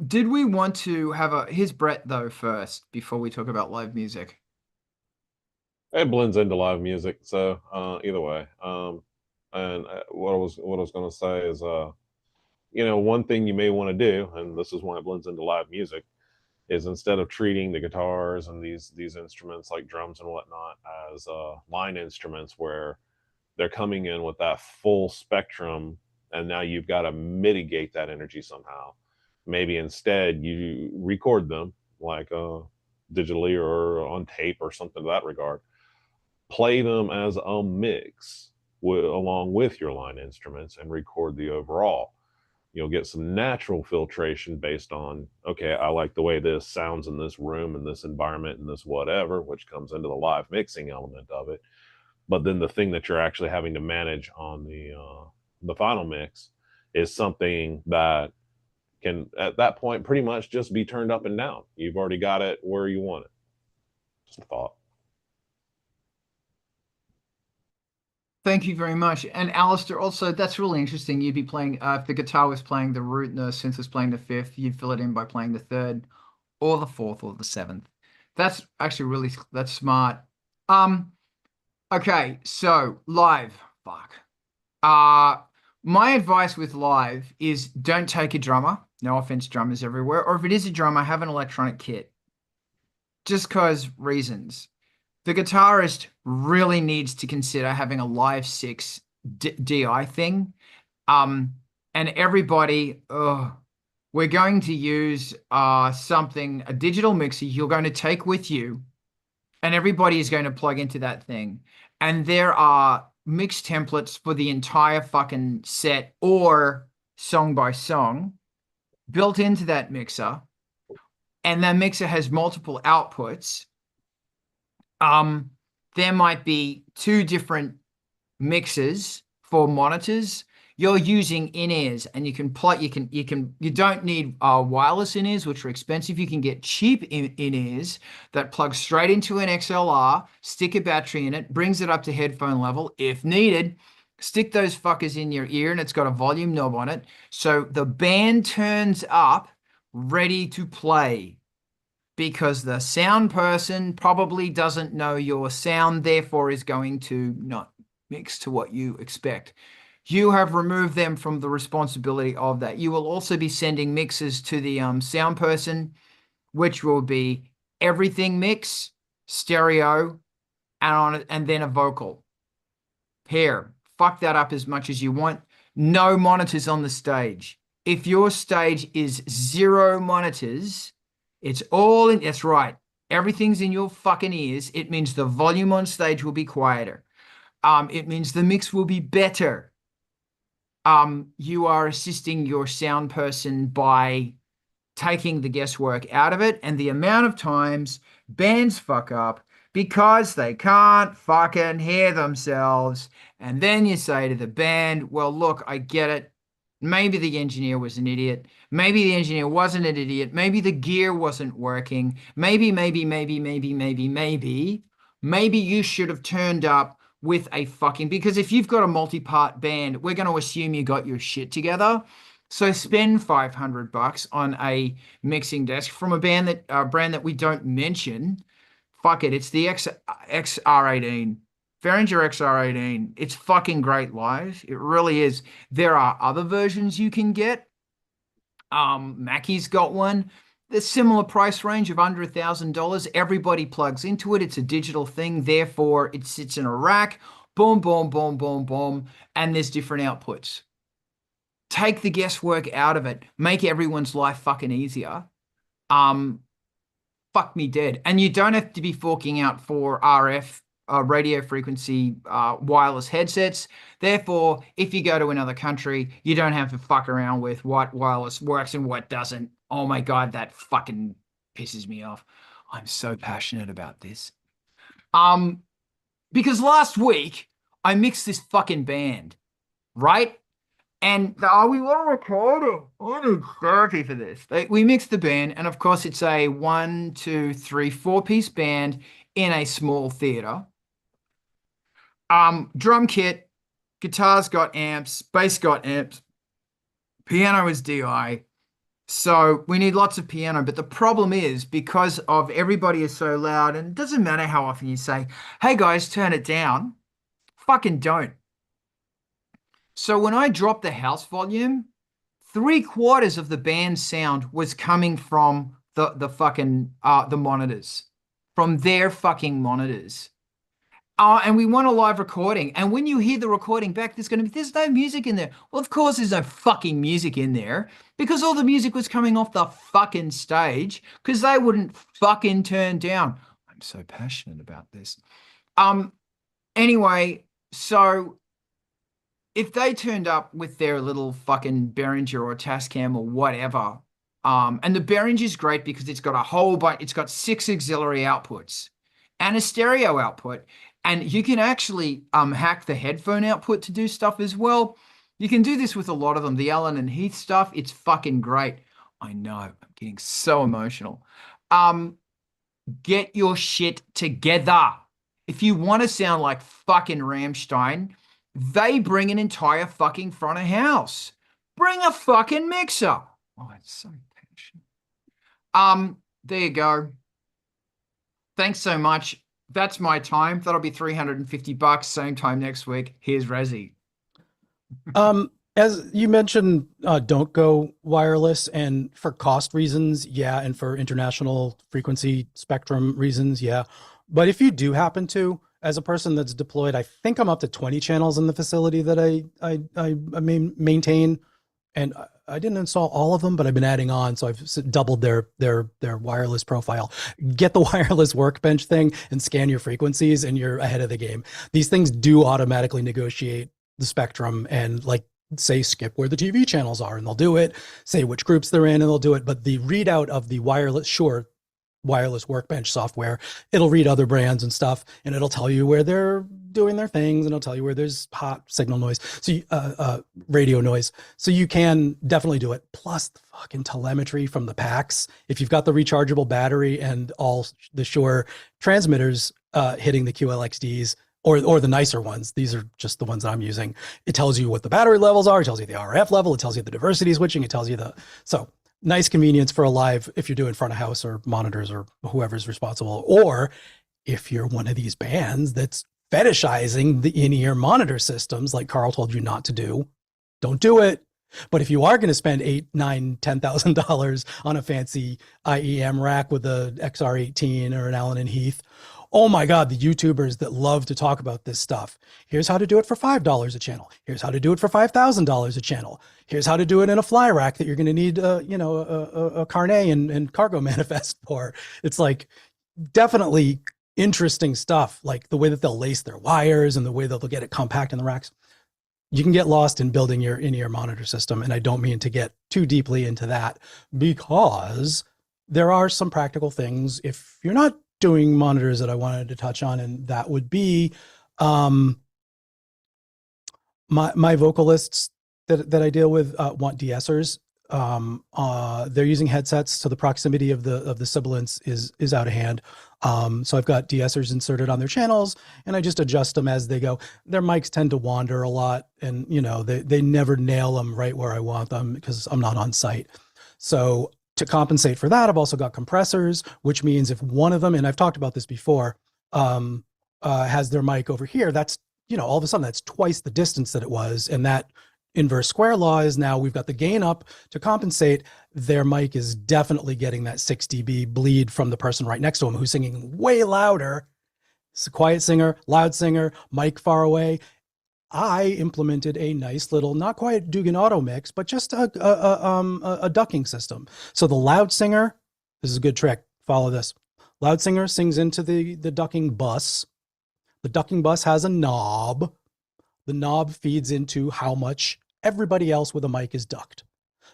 Did we want to have here's Brett though first before we talk about live music? It blends into live music, so either way. And what I was going to say is, you know, one thing you may want to do, and this is why it blends into live music, is instead of treating the guitars and these instruments like drums and whatnot as line instruments where they're coming in with that full spectrum, and now you've got to mitigate that energy somehow. Maybe instead you record them like digitally or on tape or something to that regard. Play them as a mix along with your line instruments and record the overall. You'll get some natural filtration based on, okay, I like the way this sounds in this room and this environment and this whatever, which comes into the live mixing element of it. But then the thing that you're actually having to manage on the final mix is something that can, at that point, pretty much just be turned up and down. You've already got it where you want it. Just a thought. Thank you very much. And Alistair, also, that's really interesting. You'd be playing, if the guitar was playing the root and the synth was playing the fifth, you'd fill it in by playing the third or the fourth or the seventh. That's actually that's smart. Okay, so live, fuck. My advice with live is don't take a drummer. No offense, drummers everywhere. Or if it is a drummer, have an electronic kit. Just cause reasons. The guitarist really needs to consider having a Live 6 DI thing. And everybody, we're going to use a digital mixer you're going to take with you, and everybody is going to plug into that thing. And there are mix templates for the entire fucking set or song by song built into that mixer. And that mixer has multiple outputs. There might be 2 different mixers for monitors. You're using in-ears, and you don't need wireless in-ears, which are expensive. You can get cheap in-ears that plug straight into an XLR, stick a battery in it, brings it up to headphone level if needed. Stick those fuckers in your ear, and it's got a volume knob on it. So the band turns up ready to play. Because the sound person probably doesn't know your sound, therefore is going to not mix to what you expect. You have removed them from the responsibility of that. You will also be sending mixes to the sound person, which will be everything mix, stereo, and then a vocal. Here, fuck that up as much as you want. No monitors on the stage. If your stage is 0 monitors, it's all in, that's right. Everything's in your fucking ears. It means the volume on stage will be quieter. It means the mix will be better. You are assisting your sound person by taking the guesswork out of it, and the amount of times bands fuck up because they can't fucking hear themselves. And then you say to the band, well, look, I get it. Maybe the engineer was an idiot. Maybe the engineer wasn't an idiot. Maybe the gear wasn't working. Maybe you should have turned up with a fucking, because if you've got a multi-part band, we're going to assume you got your shit together. So spend $500 on a mixing desk from a brand that we don't mention. Fuck it. It's the XR18. Behringer XR18. It's fucking great live. It really is. There are other versions you can get. Mackie's got one. The similar price range of under $1,000. Everybody plugs into it. It's a digital thing. Therefore, it sits in a rack. Boom, boom, boom, boom, boom. And there's different outputs. Take the guesswork out of it. Make everyone's life fucking easier. Fuck me dead. And you don't have to be forking out for RF radio frequency wireless headsets. Therefore, if you go to another country, you don't have to fuck around with what wireless works and what doesn't. Oh my God, that fucking pisses me off. I'm so passionate about this. Because last week I mixed this fucking band, right? And we want to record it. I need therapy for this. We mixed the band, and of course it's a 1, 2, 3, 4-piece band in a small theater. Drum kit, guitar's got amps, bass got amps, piano is DI. So we need lots of piano. But the problem is, because of everybody is so loud, and it doesn't matter how often you say, hey guys, turn it down, fucking don't. So when I dropped the house volume, 3/4 of the band's sound was coming from the fucking the monitors, from their fucking monitors. And we want a live recording. And when you hear the recording back, there's no music in there. Well, of course there's no fucking music in there, because all the music was coming off the fucking stage, because they wouldn't fucking turn down. I'm so passionate about this. Anyway, so if they turned up with their little fucking Behringer or Tascam or whatever, and the Behringer is great because it's got a whole bunch, it's got 6 auxiliary outputs and a stereo output. And you can actually hack the headphone output to do stuff as well. You can do this with a lot of them. The Allen and Heath stuff, it's fucking great. I know, I'm getting so emotional. Get your shit together. If you want to sound like fucking Rammstein, they bring an entire fucking front of house. Bring a fucking mixer. Oh, it's so passionate. There you go. Thanks so much. That's my time. That'll be $350. Same time next week. Here's Razi. As you mentioned, don't go wireless, and for cost reasons, yeah, and for international frequency spectrum reasons, yeah. But if you do happen to, as a person that's deployed, I think I'm up to 20 channels in the facility that I maintain, and I didn't install all of them, but I've been adding on, so I've doubled their wireless profile. Get the wireless workbench thing and scan your frequencies, and you're ahead of the game. These things do automatically negotiate the spectrum and, like, say skip where the TV channels are, and they'll do it. Say which groups they're in, and they'll do it. But the readout of the wireless workbench software, it'll read other brands and stuff, and it'll tell you where they're doing their things, and it'll tell you where there's hot signal noise, so radio noise, so you can definitely do it. Plus the fucking telemetry from the packs, if you've got the rechargeable battery and all the Shure transmitters hitting the QLXDs, or the nicer ones, these are just the ones that I'm using, it tells you what the battery levels are, it tells you the RF level, it tells you the diversity switching, it tells you so nice convenience for a live, if you're doing front of house or monitors or whoever's responsible. Or if you're one of these bands that's fetishizing the in-ear monitor systems, like Carl told you not to do, don't do it. But if you are going to spend $8,000, $9,000, $10,000 on a fancy IEM rack with a XR18 or an Allen and Heath, oh my God, the YouTubers that love to talk about this stuff. Here's how to do it for $5 a channel. Here's how to do it for $5,000 a channel. Here's how to do it in a fly rack that you're going to need, a carnet and cargo manifest for. It's like definitely interesting stuff, like the way that they'll lace their wires and the way that they'll get it compact in the racks. You can get lost in building your in-ear monitor system. And I don't mean to get too deeply into that, because there are some practical things if you're not doing monitors that I wanted to touch on, and that would be my vocalists that I deal with want de-essers. They're using headsets, so the proximity of the sibilants is out of hand. So I've got de-essers inserted on their channels, and I just adjust them as they go. Their mics tend to wander a lot, and they never nail them right where I want them because I'm not on site. So to compensate for that, I've also got compressors, which means if one of them, and I've talked about this before, has their mic over here, that's, all of a sudden that's twice the distance that it was. And that inverse square law is now we've got the gain up to compensate. Their mic is definitely getting that 6 dB bleed from the person right next to him who's singing way louder. It's a quiet singer, loud singer, mic far away. I implemented a nice little, not quite Dugan Auto mix, but just a ducking system. So the loud singer, this is a good trick. Follow this. Loud singer sings into the ducking bus. The ducking bus has a knob. The knob feeds into how much everybody else with a mic is ducked.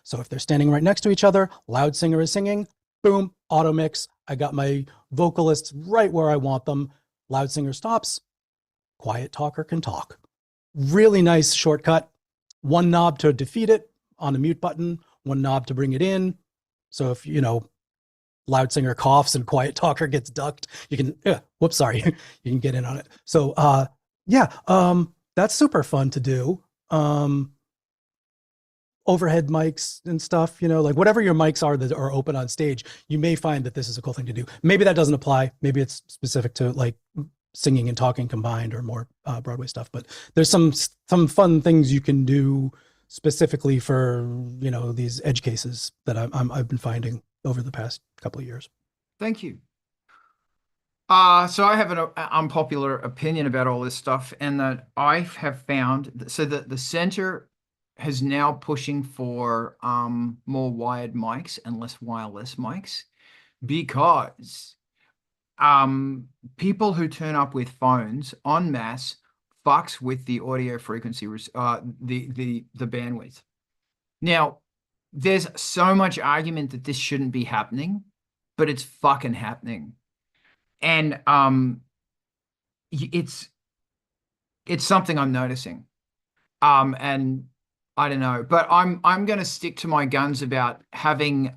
So if they're standing right next to each other, loud singer is singing, boom, auto mix. I got my vocalists right where I want them. Loud singer stops. Quiet talker can talk. Really nice shortcut. One knob to defeat it on a mute button, one knob to bring it in. So if, loud singer coughs and quiet talker gets ducked, you can, you can get in on it. So that's super fun to do. Overhead mics and stuff, like whatever your mics are that are open on stage, you may find that this is a cool thing to do. Maybe that doesn't apply. Maybe it's specific to like singing and talking combined or more Broadway stuff, but there's some fun things you can do specifically for these edge cases that I've been finding over the past couple of years. Thank you. So I have an unpopular opinion about all this stuff, and that I have found so that the center has now pushing for more wired mics and less wireless mics, because people who turn up with phones en masse fucks with the audio frequency, the bandwidth. Now, there's so much argument that this shouldn't be happening, but it's fucking happening. And it's something I'm noticing. And I don't know, but I'm going to stick to my guns about having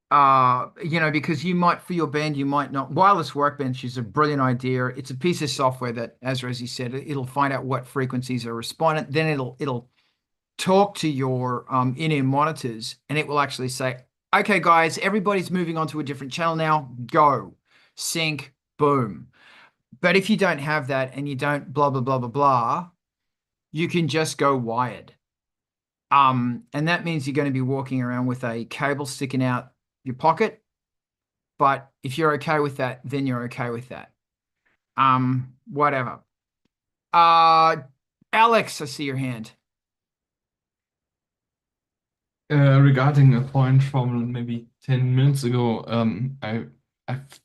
because you might, for your band, you might not. Wireless Workbench is a brilliant idea. It's a piece of software that, as Raziel said, it'll find out what frequencies are respondent. Then it'll talk to your in-ear monitors, and it will actually say, okay, guys, everybody's moving on to a different channel now. Go. Sync. Boom. But if you don't have that and you don't blah, blah, blah, blah, blah, you can just go wired. And that means you're going to be walking around with a cable sticking out your pocket. But if you're okay with that, then you're okay with that. Whatever. Alex, I see your hand. Regarding a point from maybe 10 minutes ago, I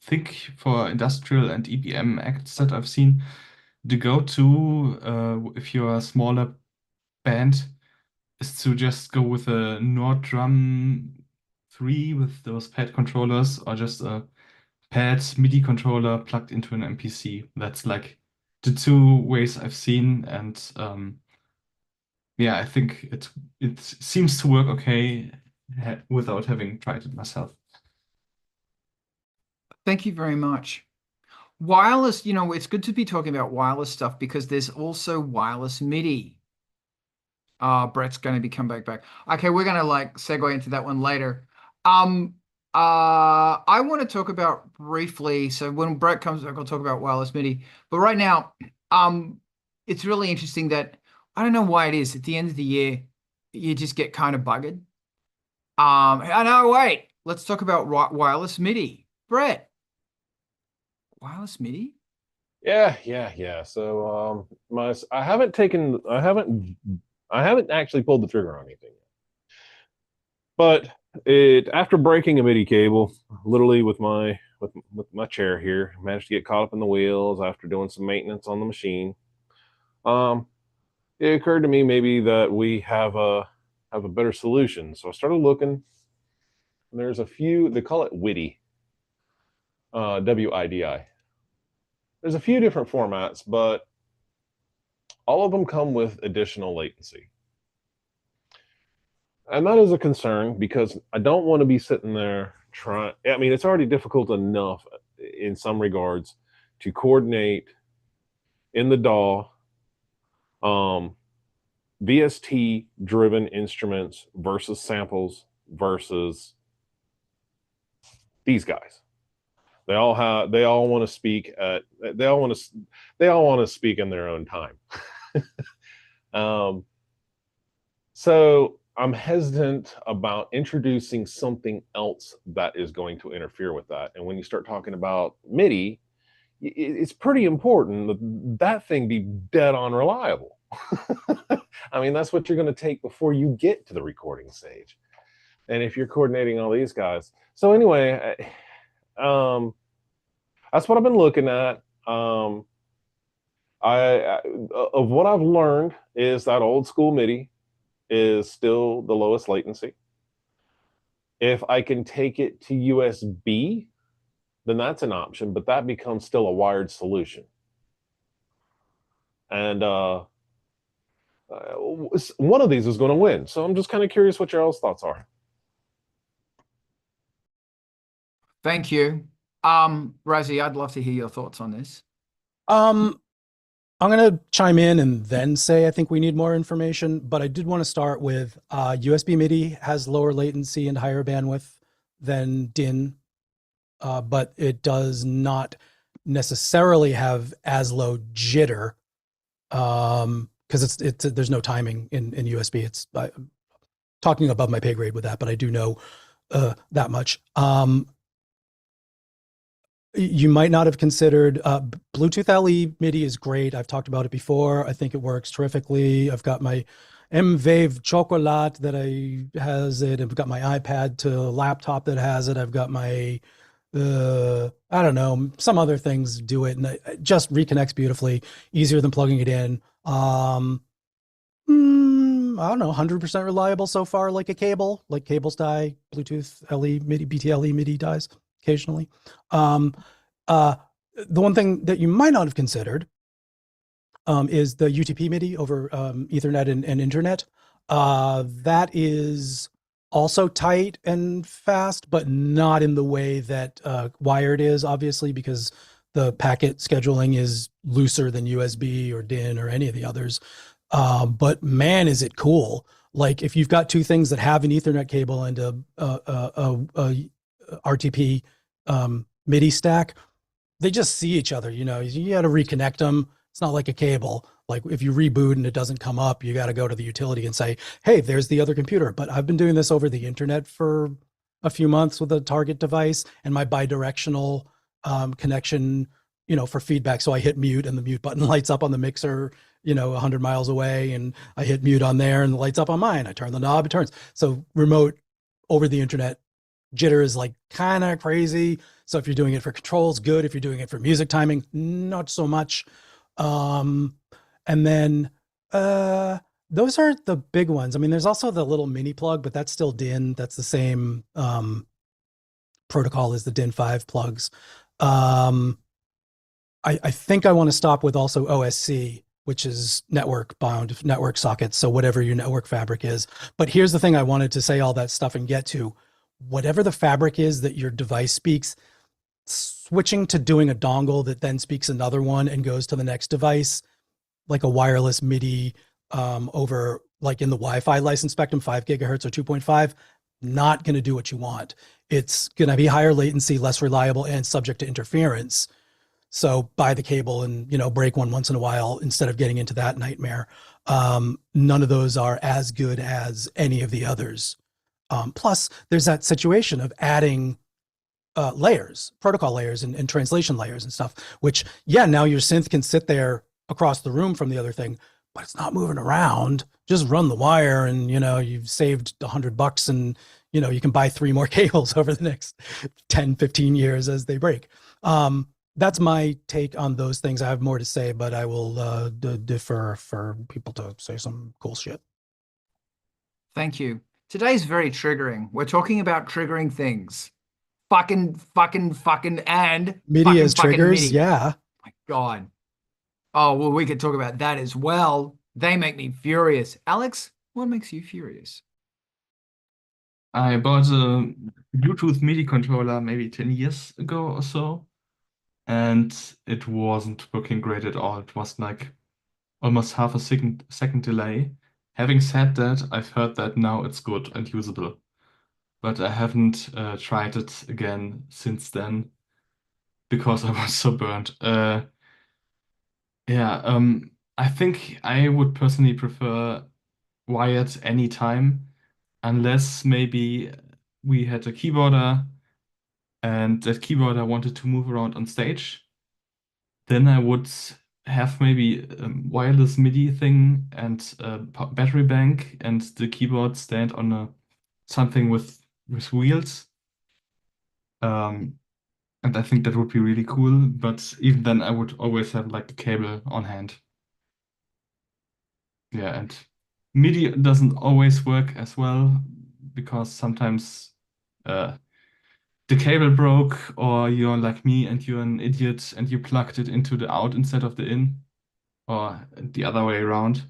think for industrial and EBM acts that I've seen, the go-to if you're a smaller band is to just go with a Nord Drum 3 with those pad controllers, or just a pad MIDI controller plugged into an MPC. That's like the two ways I've seen, and yeah, I think it seems to work okay without having tried it myself. Thank you very much. Wireless, it's good to be talking about wireless stuff, because there's also wireless MIDI. Brett's going to be come back. Okay, we're going to segue into that one later. I want to talk about briefly, so when Brett comes back, I'll talk about wireless MIDI. But right now, it's really interesting that, I don't know why it is, at the end of the year, you just get kind of buggered. I know, wait, let's talk about wireless MIDI. Brett, wireless MIDI? Yeah. So I haven't actually pulled the trigger on anything yet. But after breaking a MIDI cable, literally with my chair here, managed to get caught up in the wheels after doing some maintenance on the machine. It occurred to me maybe that we have a better solution. So I started looking, and there's a few, they call it WIDI, WIDI. There's a few different formats, but all of them come with additional latency. And that is a concern, because I don't want to be sitting there it's already difficult enough in some regards to coordinate in the DAW VST driven instruments versus samples versus these guys. They all want to speak in their own time. So I'm hesitant about introducing something else that is going to interfere with that. And when you start talking about MIDI, it's pretty important that that thing be dead on reliable. I mean, that's what you're going to take before you get to the recording stage. And if you're coordinating all these guys. So anyway, that's what I've been looking at. Of what I've learned is that old school MIDI is still the lowest latency. If I can take it to USB, then that's an option, but that becomes still a wired solution. And one of these is going to win. So I'm just kind of curious what your all's thoughts are. Thank you. Raziel, I'd love to hear your thoughts on this. I'm going to chime in and then say I think we need more information, but I did want to start with USB MIDI has lower latency and higher bandwidth than DIN, but it does not necessarily have as low jitter because there's no timing in USB. It's talking above my pay grade with that, but I do know that much. You might not have considered Bluetooth LE MIDI is great. I've talked about it before. I think it works terrifically. I've got my M-Wave Chocolat that has it. I've got my iPad to laptop that has it. I've got my I don't know, some other things do it, and it just reconnects beautifully, easier than plugging it in. I don't know, 100% reliable so far, like a cable, like cables die, Bluetooth LE MIDI, BTLE MIDI dies occasionally. The one thing that you might not have considered is the UTP MIDI over Ethernet and internet. That is also tight and fast, but not in the way that wired is, obviously, because the packet scheduling is looser than USB or DIN or any of the others. But man, is it cool. Like if you've got two things that have an Ethernet cable and a RTP MIDI stack, they just see each other. You got to reconnect them. It's not like a cable. Like if you reboot and it doesn't come up, you got to go to the utility and say, hey, there's the other computer. But I've been doing this over the internet for a few months with a target device and my bidirectional connection, for feedback. So I hit mute and the mute button lights up on the mixer, 100 miles away, and I hit mute on there and the lights up on mine. I turn the knob, it turns. So remote over the internet, jitter is like kind of crazy. So if you're doing it for controls, good. If you're doing it for music timing, not so much. And then those are the big ones. I mean, there's also the little mini plug, but that's still DIN. That's the same protocol as the DIN 5 plugs. I think I want to stop with also OSC, which is network bound, network sockets. So whatever your network fabric is. But here's the thing I wanted to say all that stuff and get to. Whatever the fabric is that your device speaks, switching to doing a dongle that then speaks another one and goes to the next device, like a wireless MIDI over, like in the Wi-Fi license spectrum, 5 gigahertz or 2.5, not going to do what you want. It's going to be higher latency, less reliable, and subject to interference. So buy the cable and, break one once in a while instead of getting into that nightmare. None of those are as good as any of the others. Plus, there's that situation of adding layers, protocol layers and translation layers and stuff, which, now your synth can sit there across the room from the other thing, but it's not moving around. Just run the wire and, you've saved $100 and, you can buy 3 more cables over the next 10, 15 years as they break. That's my take on those things. I have more to say, but I will defer for people to say some cool shit. Thank you. Today's very triggering. We're talking about triggering things. Fucking, and MIDI as triggers, MIDI. yeah. My God. Oh, well, we could talk about that as well. They make me furious. Alex, what makes you furious? I bought a Bluetooth MIDI controller maybe 10 years ago or so, and it wasn't working great at all. It was like almost half a second delay. Having said that, I've heard that now it's good and usable, but I haven't tried it again since then because I was so burnt. I think I would personally prefer wired anytime, unless maybe we had a keyboarder and that keyboarder wanted to move around on stage. Then I would have maybe a wireless MIDI thing and a battery bank and the keyboard stand on something with wheels. And I think that would be really cool, but even then I would always have like the cable on hand. Yeah, and MIDI doesn't always work as well because sometimes the cable broke, or you're like me and you're an idiot and you plugged it into the out instead of the in, or the other way around,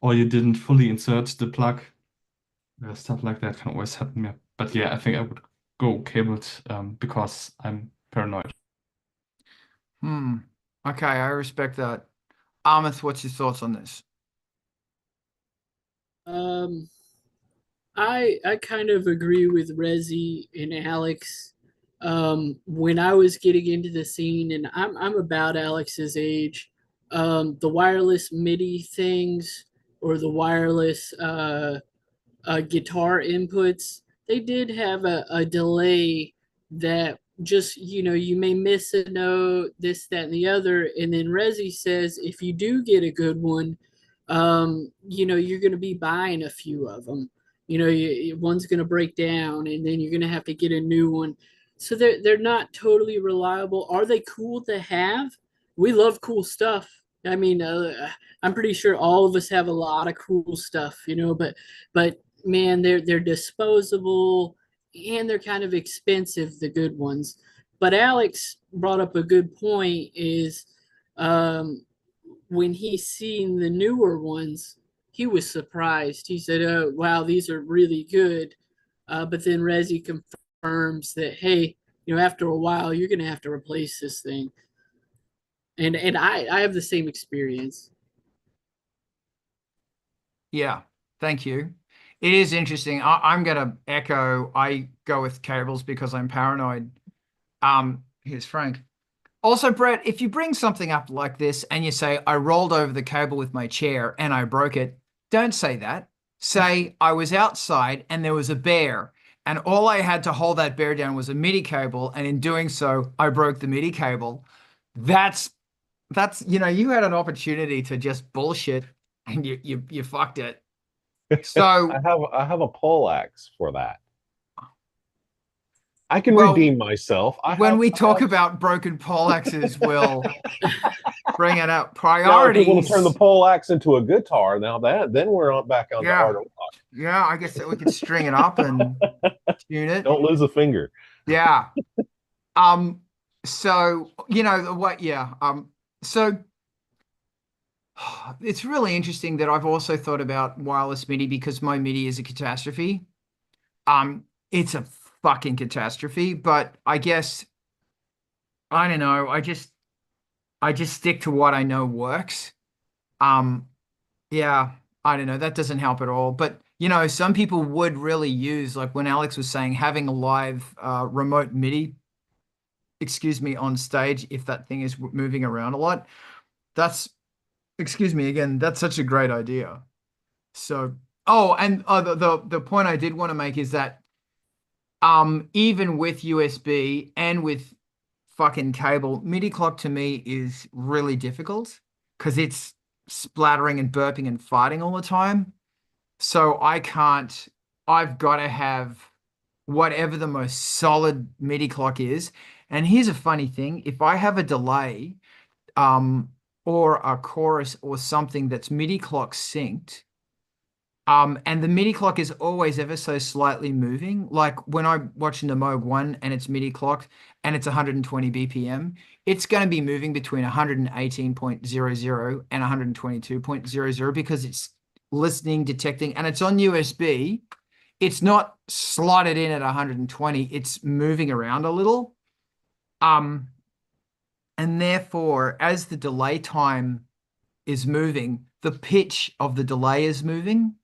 or you didn't fully insert the plug. Stuff like that can always happen. Yeah. But yeah, I think I would go cabled because I'm paranoid. Okay, I respect that. Armith, what's your thoughts on this? I kind of agree with Rezi and Alex. When I was getting into the scene, and I'm about Alex's age, the wireless MIDI things or the wireless guitar inputs, they did have a delay that just, you may miss a note, this, that, and the other. And then Resi says if you do get a good one, you're going to be buying a few of them. One's going to break down, and then you're going to have to get a new one. So they're not totally reliable. Are they cool to have? We love cool stuff. I mean, I'm pretty sure all of us have a lot of cool stuff, but man, they're disposable, and they're kind of expensive, the good ones. But Alex brought up a good point is when he's seen the newer ones, he was surprised. He said, oh, wow, these are really good. But then Resi confirms that, hey, after a while, you're going to have to replace this thing. And I have the same experience. Yeah, thank you. It is interesting. I'm going to echo, I go with cables because I'm paranoid. Here's Frank. Also, Brett, if you bring something up like this and you say, I rolled over the cable with my chair and I broke it, don't say that. Say, I was outside and there was a bear, and all I had to hold that bear down was a MIDI cable, and in doing so, I broke the MIDI cable. That's you had an opportunity to just bullshit, and you fucked it. So I have a poleaxe for that. I can redeem myself. When we talk about broken poleaxes, we'll bring it up. Priorities. Now, if we want to turn the poleaxe into a guitar, then we're back on the art of rock. Yeah, I guess that we could string it up and tune it. Don't lose a finger. Yeah. So what? Yeah. So it's really interesting that I've also thought about wireless MIDI because my MIDI is a catastrophe. It's a fucking catastrophe, but I guess I don't know. I just stick to what I know works. Yeah, I don't know. That doesn't help at all. But some people would really use, like when Alex was saying, having a live remote MIDI, on stage if that thing is moving around a lot. That's such a great idea. So, the point I did want to make is that even with USB and with fucking cable, MIDI clock to me is really difficult because it's splattering and burping and farting all the time. So I've got to have whatever the most solid MIDI clock is. And here's a funny thing. If I have a delay, or a chorus or something that's MIDI clock synced, and the MIDI clock is always ever so slightly moving. Like when I'm watching the Moog 1 and it's MIDI clocked and it's 120 BPM, it's going to be moving between 118.00 and 122.00 because it's listening, detecting, and it's on USB. It's not slotted in at 120. It's moving around a little. And therefore, as the delay time is moving, the pitch of the delay is moving.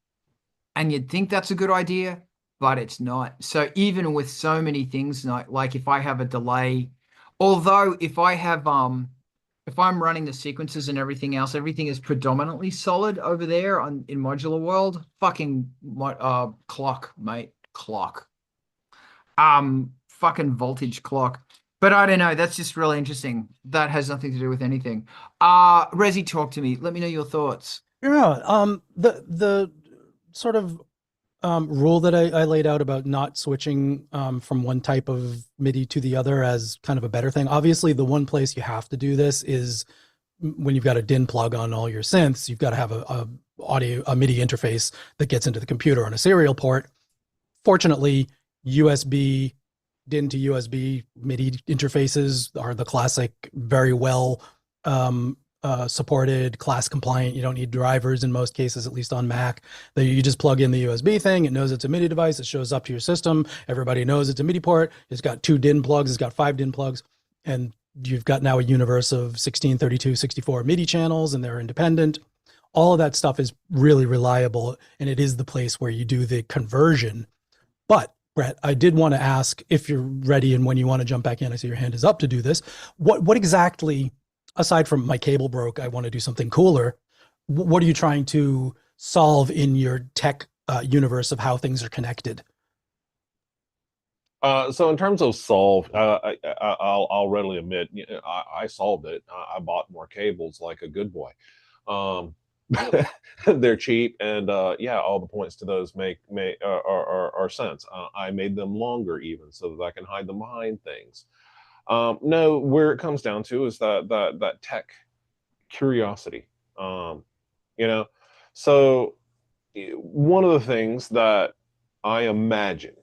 And you'd think that's a good idea, but it's not. So even with so many things, like if I have a delay, although if I'm running the sequences and everything else, everything is predominantly solid over there in Modular World. Fucking clock, mate. Clock. Fucking voltage clock. But I don't know. That's just really interesting. That has nothing to do with anything. Rezi, talk to me. Let me know your thoughts. Yeah. The sort of rule that I laid out about not switching from one type of MIDI to the other as kind of a better thing. Obviously, the one place you have to do this is when you've got a DIN plug on all your synths. You've got to have a MIDI interface that gets into the computer on a serial port. Fortunately, USB DIN to USB MIDI interfaces are the classic, very well supported, class compliant. You don't need drivers in most cases, at least on Mac. You just plug in the USB thing. It knows it's a MIDI device. It shows up to your system. Everybody knows it's a MIDI port. It's got 2 DIN plugs. It's got 5 DIN plugs. And you've got now a universe of 16, 32, 64 MIDI channels, and they're independent. All of that stuff is really reliable, and it is the place where you do the conversion. But Brett, I did want to ask if you're ready and when you want to jump back in. I see your hand is up to do this. What exactly, aside from my cable broke, I want to do something cooler. What are you trying to solve in your tech universe of how things are connected. So in terms of solve, I'll readily admit, I solved it. I bought more cables like a good boy. They're cheap, and yeah, all the points to those are sense. I made them longer even so that I can hide them behind things. No, where it comes down to is that tech curiosity. So one of the things that I imagine,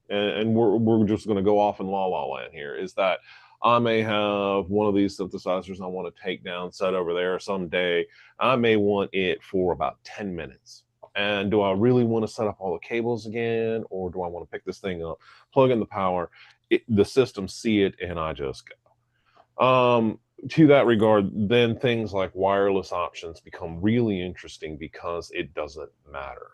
and we're just going to go off in la la land here, is that I may have one of these synthesizers I want to take down, set over there someday. I may want it for about 10 minutes. And do I really want to set up all the cables again, or do I want to pick this thing up, plug in the power, the system see it, and I just go? To that regard, then things like wireless options become really interesting because it doesn't matter.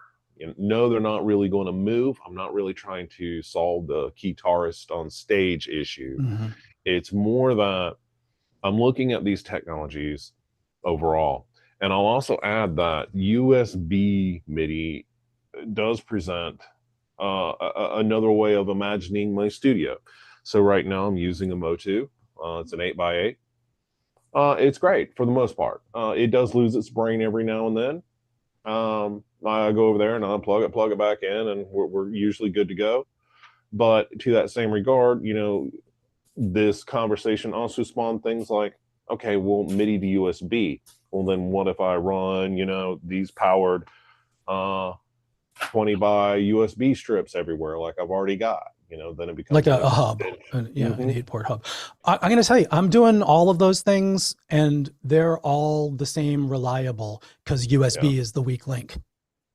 No, they're not really going to move. I'm not really trying to solve the guitarist on stage issue. Mm-hmm. It's more that I'm looking at these technologies overall. And I'll also add that USB MIDI does present another way of imagining my studio. So right now I'm using a Motu. It's an 8x8. It's great for the most part. It does lose its brain every now and then. I go over there and unplug it, plug it back in, and we're usually good to go. But to that same regard, this conversation also spawned things like, okay, well, MIDI to USB. Well, then what if I run, these powered 20 by USB strips everywhere like I've already got? Then it becomes like a hub, an Mm-hmm. 8-port hub. I'm going to tell you, I'm doing all of those things, and they're all the same reliable because USB is the weak link.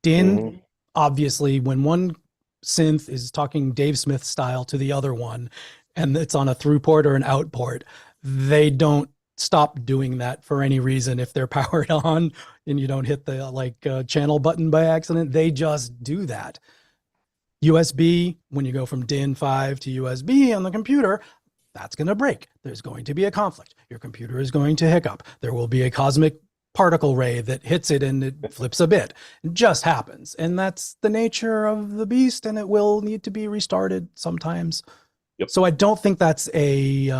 DIN, obviously, when one synth is talking Dave Smith style to the other one, and it's on a through port or an out port, they don't stop doing that for any reason. If they're powered on and you don't hit the channel button by accident, they just do that. USB, when you go from DIN 5 to USB on the computer, that's going to break. There's going to be a conflict. Your computer is going to hiccup. There will be a cosmic particle ray that hits it and it flips a bit. It just happens. And that's the nature of the beast, and it will need to be restarted sometimes. Yep. So I don't think that's a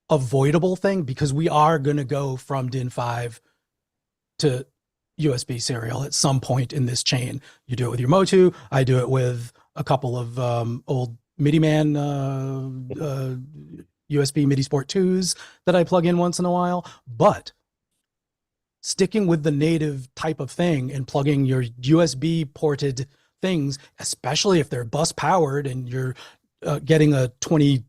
avoidable thing, because we are going to go from DIN 5 to USB serial at some point in this chain. You do it with your Motu. I do it with a couple of old MIDI Man USB MIDI Sport 2s that I plug in once in a while. But sticking with the native type of thing and plugging your USB ported things, especially if they're bus powered and you're getting a 20,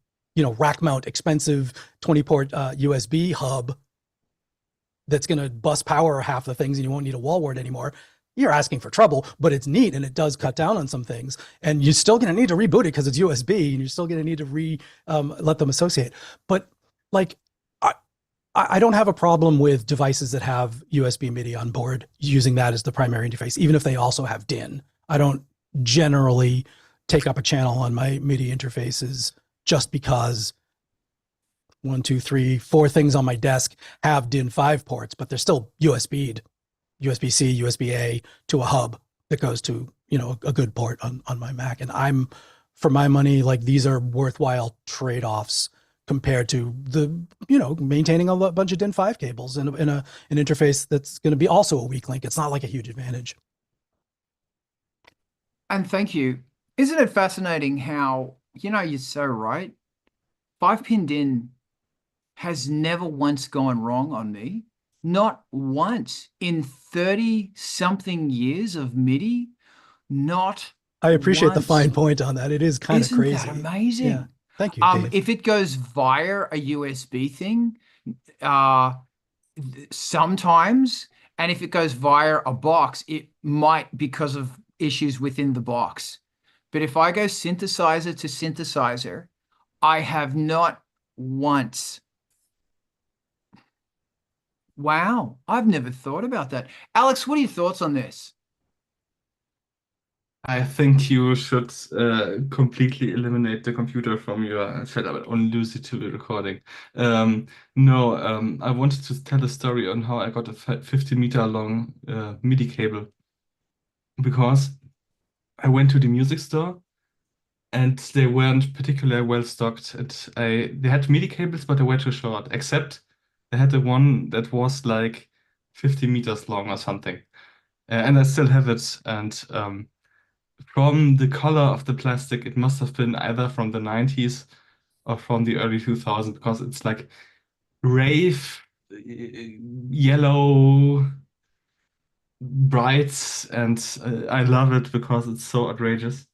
rack mount expensive 20 port USB hub that's going to bus power half the things and you won't need a wall wart anymore, you're asking for trouble. But it's neat, and it does cut down on some things. And you're still going to need to reboot it because it's USB, and you're still going to need to let them associate. But I don't have a problem with devices that have USB MIDI on board, using that as the primary interface, even if they also have DIN. I don't generally take up a channel on my MIDI interfaces just because 1, 2, 3, 4 things on my desk have DIN 5 ports, but they're still USB'd, USB-C, USB-A to a hub that goes to, a good port on my Mac. And for my money, these are worthwhile trade-offs compared to the, maintaining a bunch of DIN 5 cables in an interface that's going to be also a weak link. It's not like a huge advantage. And thank you. Isn't it fascinating how, you're so right. 5-pin DIN has never once gone wrong on me. Not once in 30-something years of MIDI. Not I appreciate the once. fine point on that. It is kind of crazy. Isn't that amazing? Yeah. Thank you, Dave. If it goes via a USB thing, sometimes, and if it goes via a box, it might because of issues within the box. But if I go synthesizer to synthesizer, I have not once. Wow, I've never thought about that. Alex, what are your thoughts on this? I think you should completely eliminate the computer from your setup and only use it to the recording. I wanted to tell a story on how I got a 50-meter long MIDI cable, because I went to the music store and they weren't particularly well stocked. They had MIDI cables, but they were too short, except they had the one that was like 50 meters long or something. And I still have it. And from the color of the plastic, it must have been either from the 90s or from the early 2000s, because it's like rave, yellow, bright, and I love it because it's so outrageous.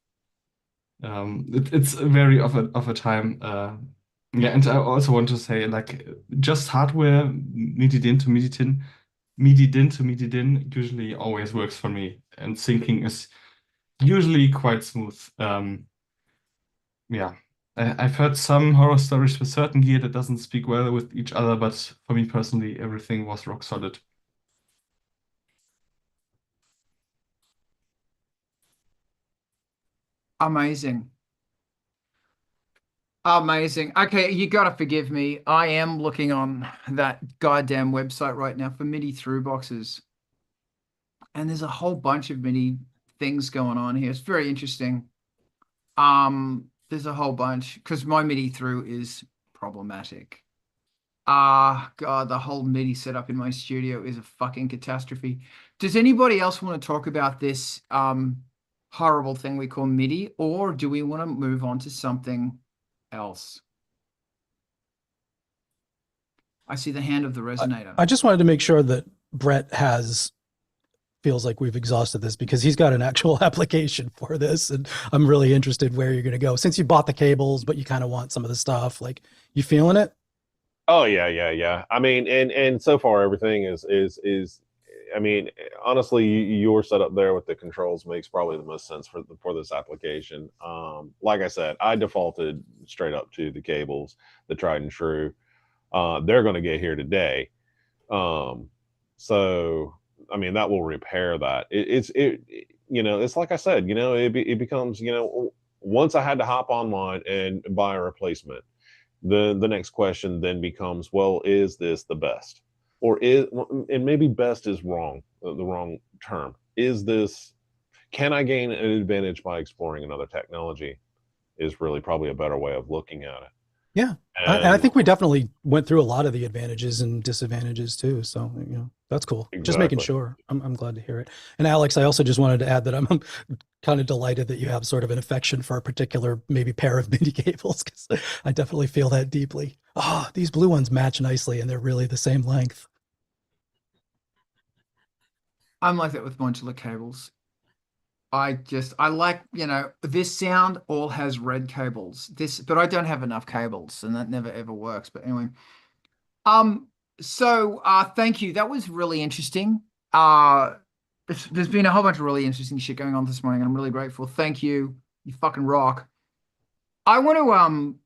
It's very of a time. Yeah, and I also want to say, like, just hardware MIDI din to MIDI din usually always works for me, and syncing is usually quite smooth. Yeah, I've heard some horror stories with certain gear that doesn't speak well with each other, but for me personally, everything was rock solid. Amazing. Amazing. Okay, you gotta forgive me. I am looking on that goddamn website right now for MIDI through boxes. And there's a whole bunch of MIDI things going on here. It's very interesting. There's a whole bunch because my MIDI through is problematic. God, the whole MIDI setup in my studio is a fucking catastrophe. Does anybody else want to talk about this horrible thing we call MIDI, or do we want to move on to something else? I see the hand of the resonator. I just wanted to make sure that Brett feels like we've exhausted this, because he's got an actual application for this, and I'm really interested where you're going to go. Since you bought the cables, but you kind of want some of the stuff, like, you feeling it? Oh yeah. I mean, and so far everything is. I mean, honestly, your setup there with the controls makes probably the most sense for this application. Like I said, I defaulted straight up to the cables, the tried and true. They're going to get here today, so I mean that will repair that. It's like I said, it becomes, once I had to hop online and buy a replacement. The next question then becomes, well, is this the best? And maybe best is wrong, the wrong term. Can I gain an advantage by exploring another technology is really probably a better way of looking at it. Yeah. And I think we definitely went through a lot of the advantages and disadvantages too. So, that's cool. Exactly. Just making sure. I'm glad to hear it. And Alex, I also just wanted to add that I'm kind of delighted that you have sort of an affection for a particular maybe pair of MIDI cables, because I definitely feel that deeply. Oh, these blue ones match nicely and they're really the same length. I'm like that with modular cables. I like, this sound all has red cables. But I don't have enough cables, and that never ever works. But anyway, so thank you. That was really interesting. There's been a whole bunch of really interesting shit going on this morning, and I'm really grateful. Thank you. You fucking rock. I want to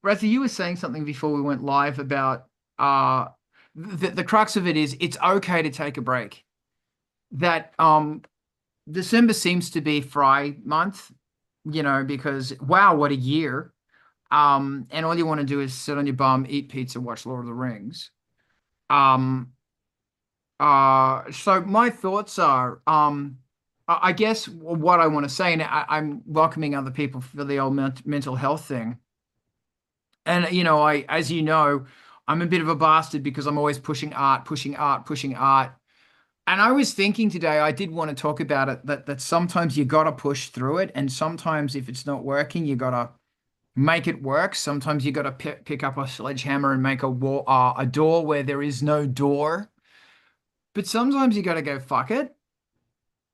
Raziel, you were saying something before we went live about the crux of it is it's okay to take a break. That December seems to be Fry month, because wow, what a year. And all you want to do is sit on your bum, eat pizza, watch Lord of the Rings. So my thoughts are, I guess what I want to say, and I'm welcoming other people for the old mental health thing. And, as you know, I'm a bit of a bastard because I'm always pushing art. And I was thinking today, I did want to talk about it, that sometimes you got to push through it. And sometimes if it's not working, you got to make it work. Sometimes you got to pick up a sledgehammer and make a door where there is no door. But sometimes you got to go, fuck it.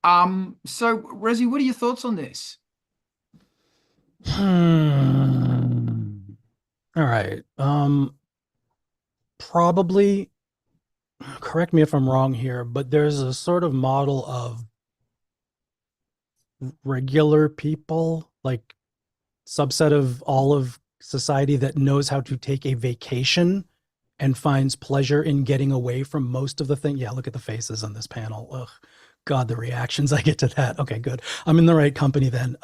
So Rezi, what are your thoughts on this? All right. Probably, correct me if I'm wrong here, but there's a sort of model of regular people, like subset of all of society, that knows how to take a vacation and finds pleasure in getting away from most of the thing. Yeah, look at the faces on this panel. Ugh, God, the reactions I get to that. Okay, good. I'm in the right company then.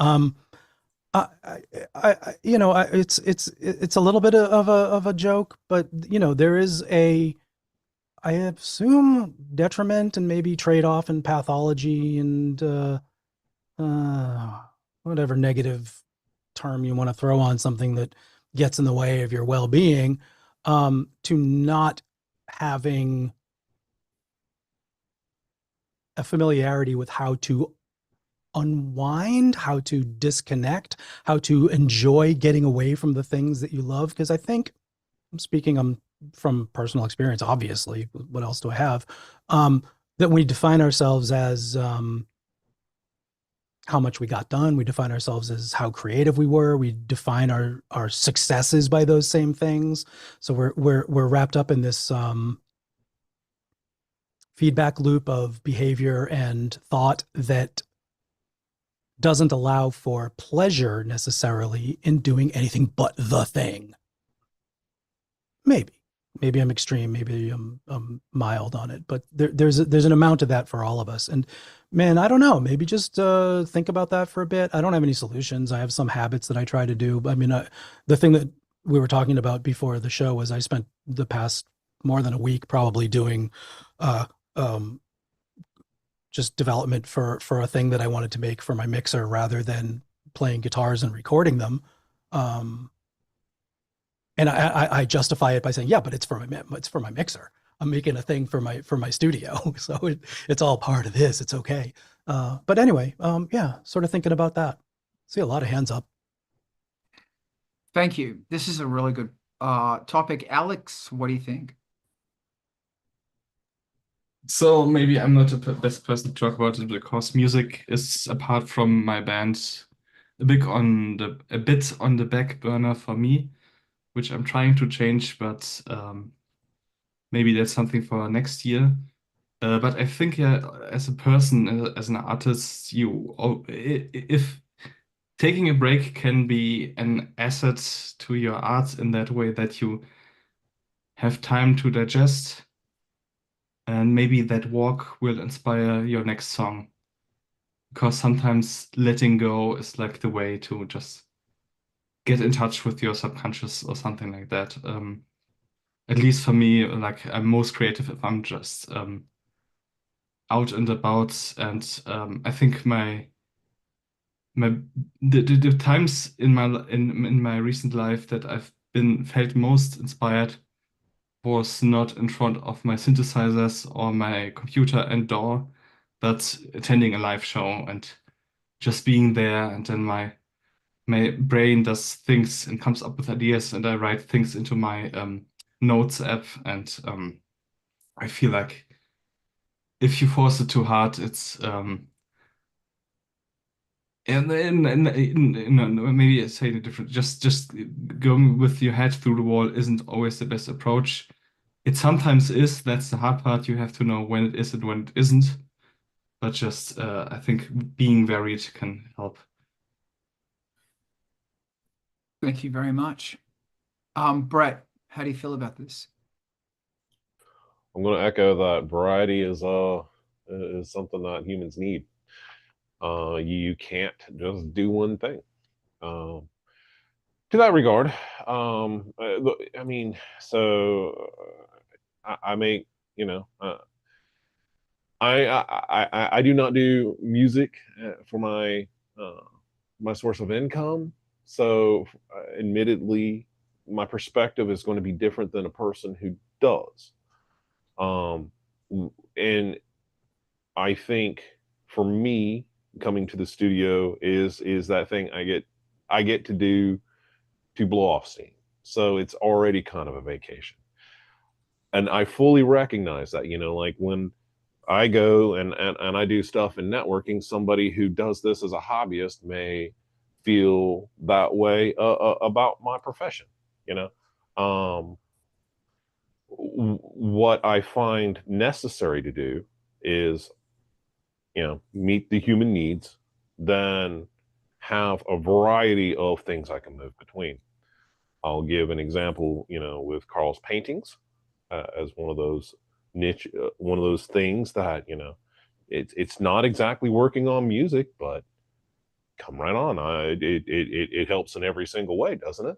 It's a little bit of a joke, but there is I assume detriment and maybe trade-off and pathology and whatever negative term you want to throw on something that gets in the way of your well-being, to not having a familiarity with how to unwind, how to disconnect, how to enjoy getting away from the things that you love. Because I think, I'm speaking from personal experience, obviously, what else do I have? That we define ourselves as how much we got done. We define ourselves as how creative we were. We define our successes by those same things. So we're wrapped up in this feedback loop of behavior and thought that doesn't allow for pleasure necessarily in doing anything but the thing. Maybe I'm extreme, maybe I'm mild on it, but there's an amount of that for all of us. And man, I don't know, maybe just think about that for a bit. I don't have any solutions. I have some habits that I try to do. I mean, the thing that we were talking about before the show was I spent the past more than a week probably doing just development for a thing that I wanted to make for my mixer rather than playing guitars and recording them. And I justify it by saying, yeah, but it's for my mixer. I'm making a thing for my studio. So it's all part of this. It's okay. But anyway, yeah, sort of thinking about that. See a lot of hands up. Thank you. This is a really good topic. Alex, what do you think? So maybe I'm not the best person to talk about it because music is, apart from my band, a bit on the back burner for me, which I'm trying to change, but maybe that's something for next year. But I think, yeah, as a person, as an artist, if taking a break can be an asset to your art in that way that you have time to digest, and maybe that walk will inspire your next song. Because sometimes letting go is like the way to just get in touch with your subconscious or something like that. At least for me, like I'm most creative if I'm just out and about, and I think the times in my recent life that I've felt most inspired was not in front of my synthesizers or my computer and DAW, but attending a live show and just being there, and then my brain does things and comes up with ideas, and I write things into my notes app, and I feel like if you force it too hard, it's maybe I say it different. Just going with your head through the wall isn't always the best approach. It sometimes is. That's the hard part. You have to know when it is and when it isn't. But just I think being varied can help. Thank you very much. Brett, how do you feel about this? I'm going to echo that variety is something that humans need. You can't just do one thing. To that regard, I mean, so I make, you know, I do not do music for my my source of income. So, admittedly, my perspective is going to be different than a person who does. And I think for me, coming to the studio is that thing I get to blow off steam. So it's already kind of a vacation. And I fully recognize that, you know, like when I go and I do stuff in networking, somebody who does this as a hobbyist may feel that way about my profession, you know. What I find necessary to do is, you know, meet the human needs, then have a variety of things I can move between. I'll give an example, you know, with Carl's paintings as one of those niche, one of those things that, you know, it's not exactly working on music, but come right on. It helps in every single way, doesn't it?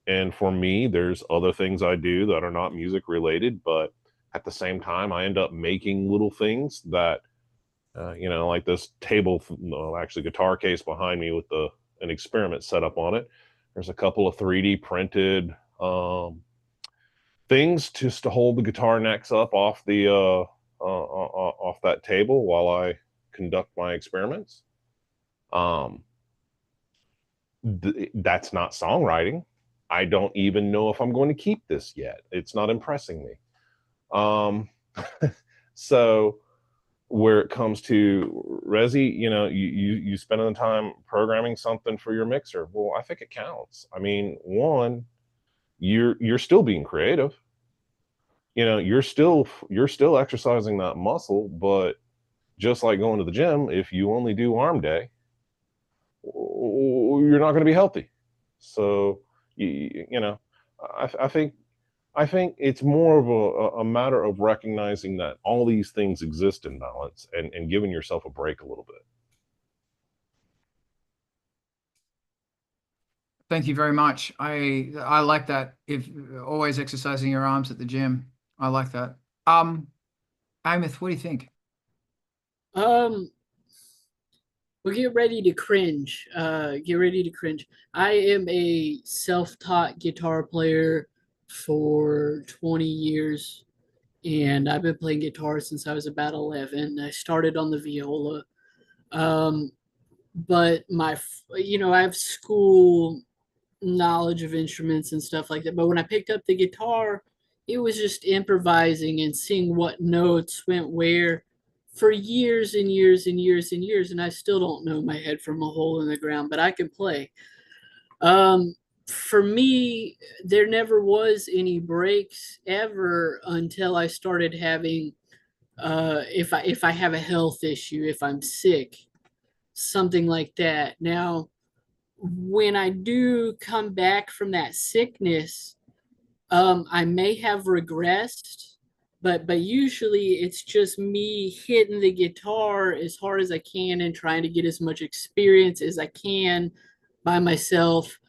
And for me, there's other things I do that are not music related, but at the same time, I end up making little things that like this table, actually guitar case behind me with an experiment set up on it. There's a couple of 3D printed things just to hold the guitar necks up off the off that table while I conduct my experiments. That's not songwriting. I don't even know if I'm going to keep this yet. It's not impressing me. So where it comes to Resi, you spend the time programming something for your mixer. Well, I think it counts. I mean, one, you're still being creative. You're still exercising that muscle, but just like going to the gym, if you only do arm day, you're not going to be healthy. So, I think it's more of a matter of recognizing that all these things exist in balance and giving yourself a break a little bit. Thank you very much. I like that. If always exercising your arms at the gym, I like that. Amith, what do you think? Well, get ready to cringe. Get ready to cringe. I am a self-taught guitar player for 20 years, and I've been playing guitar since I was about 11. I started on the viola. But I have school knowledge of instruments and stuff like that. But when I picked up the guitar, it was just improvising and seeing what notes went where for years and years and years and years. And I still don't know my head from a hole in the ground, but I can play. For me, there never was any breaks ever until I started having, if I have a health issue, if I'm sick, something like that. Now, when I do come back from that sickness, I may have regressed, but usually it's just me hitting the guitar as hard as I can and trying to get as much experience as I can by myself,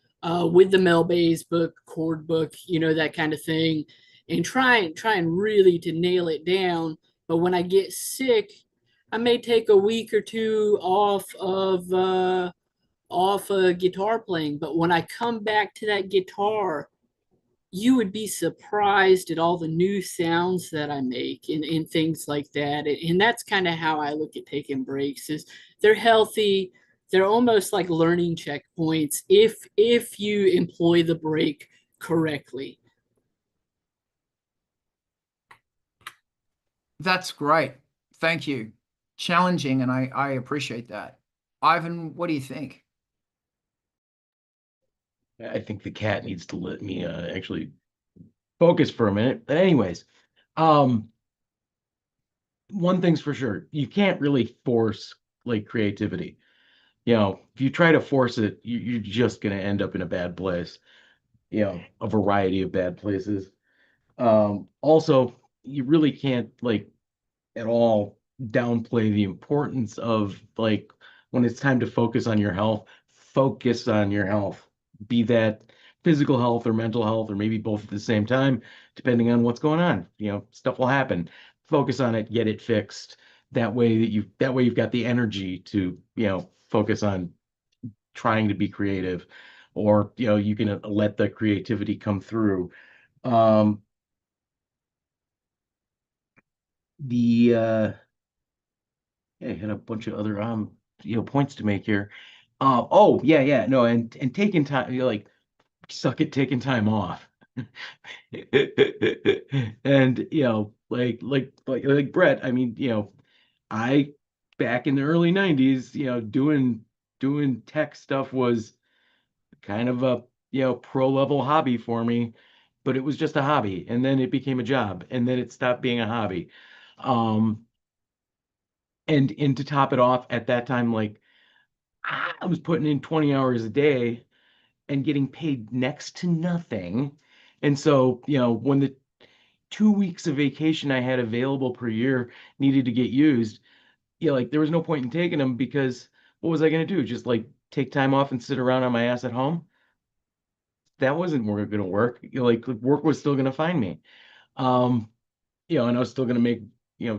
with the Mel Bay's book, chord book, that kind of thing, and trying really to nail it down. But when I get sick, I may take a week or two off of guitar playing. But when I come back to that guitar, you would be surprised at all the new sounds that I make and things like that. And that's kind of how I look at taking breaks. Is they're healthy. They're almost like learning checkpoints if you employ the break correctly. That's great. Thank you. Challenging, and I appreciate that. Ivan, what do you think? I think the cat needs to let me actually focus for a minute. But anyways, one thing's for sure, you can't really force like creativity. If you try to force it, you're just going to end up in a bad place, a variety of bad places. Also, you really can't like at all downplay the importance of like when it's time to focus on your health, focus on your health, be that physical health or mental health, or maybe both at the same time, depending on what's going on. Stuff will happen. Focus on it, get it fixed. That way you've got the energy to, focus on trying to be creative, or, you can let the creativity come through. I had a bunch of other points to make here. Oh yeah, no, and taking time, like suck at taking time off. And like Brett, I mean, I back in the early 90s, doing tech stuff was kind of a pro level hobby for me, but it was just a hobby, and then it became a job, and then it stopped being a hobby. And to top it off, at that time, like I was putting in 20 hours a day and getting paid next to nothing. And so, when the 2 weeks of vacation I had available per year needed to get used, like there was no point in taking them, because what was I going to do? Just like take time off and sit around on my ass at home? That wasn't going to work. Like work was still going to find me. And I was still going to make,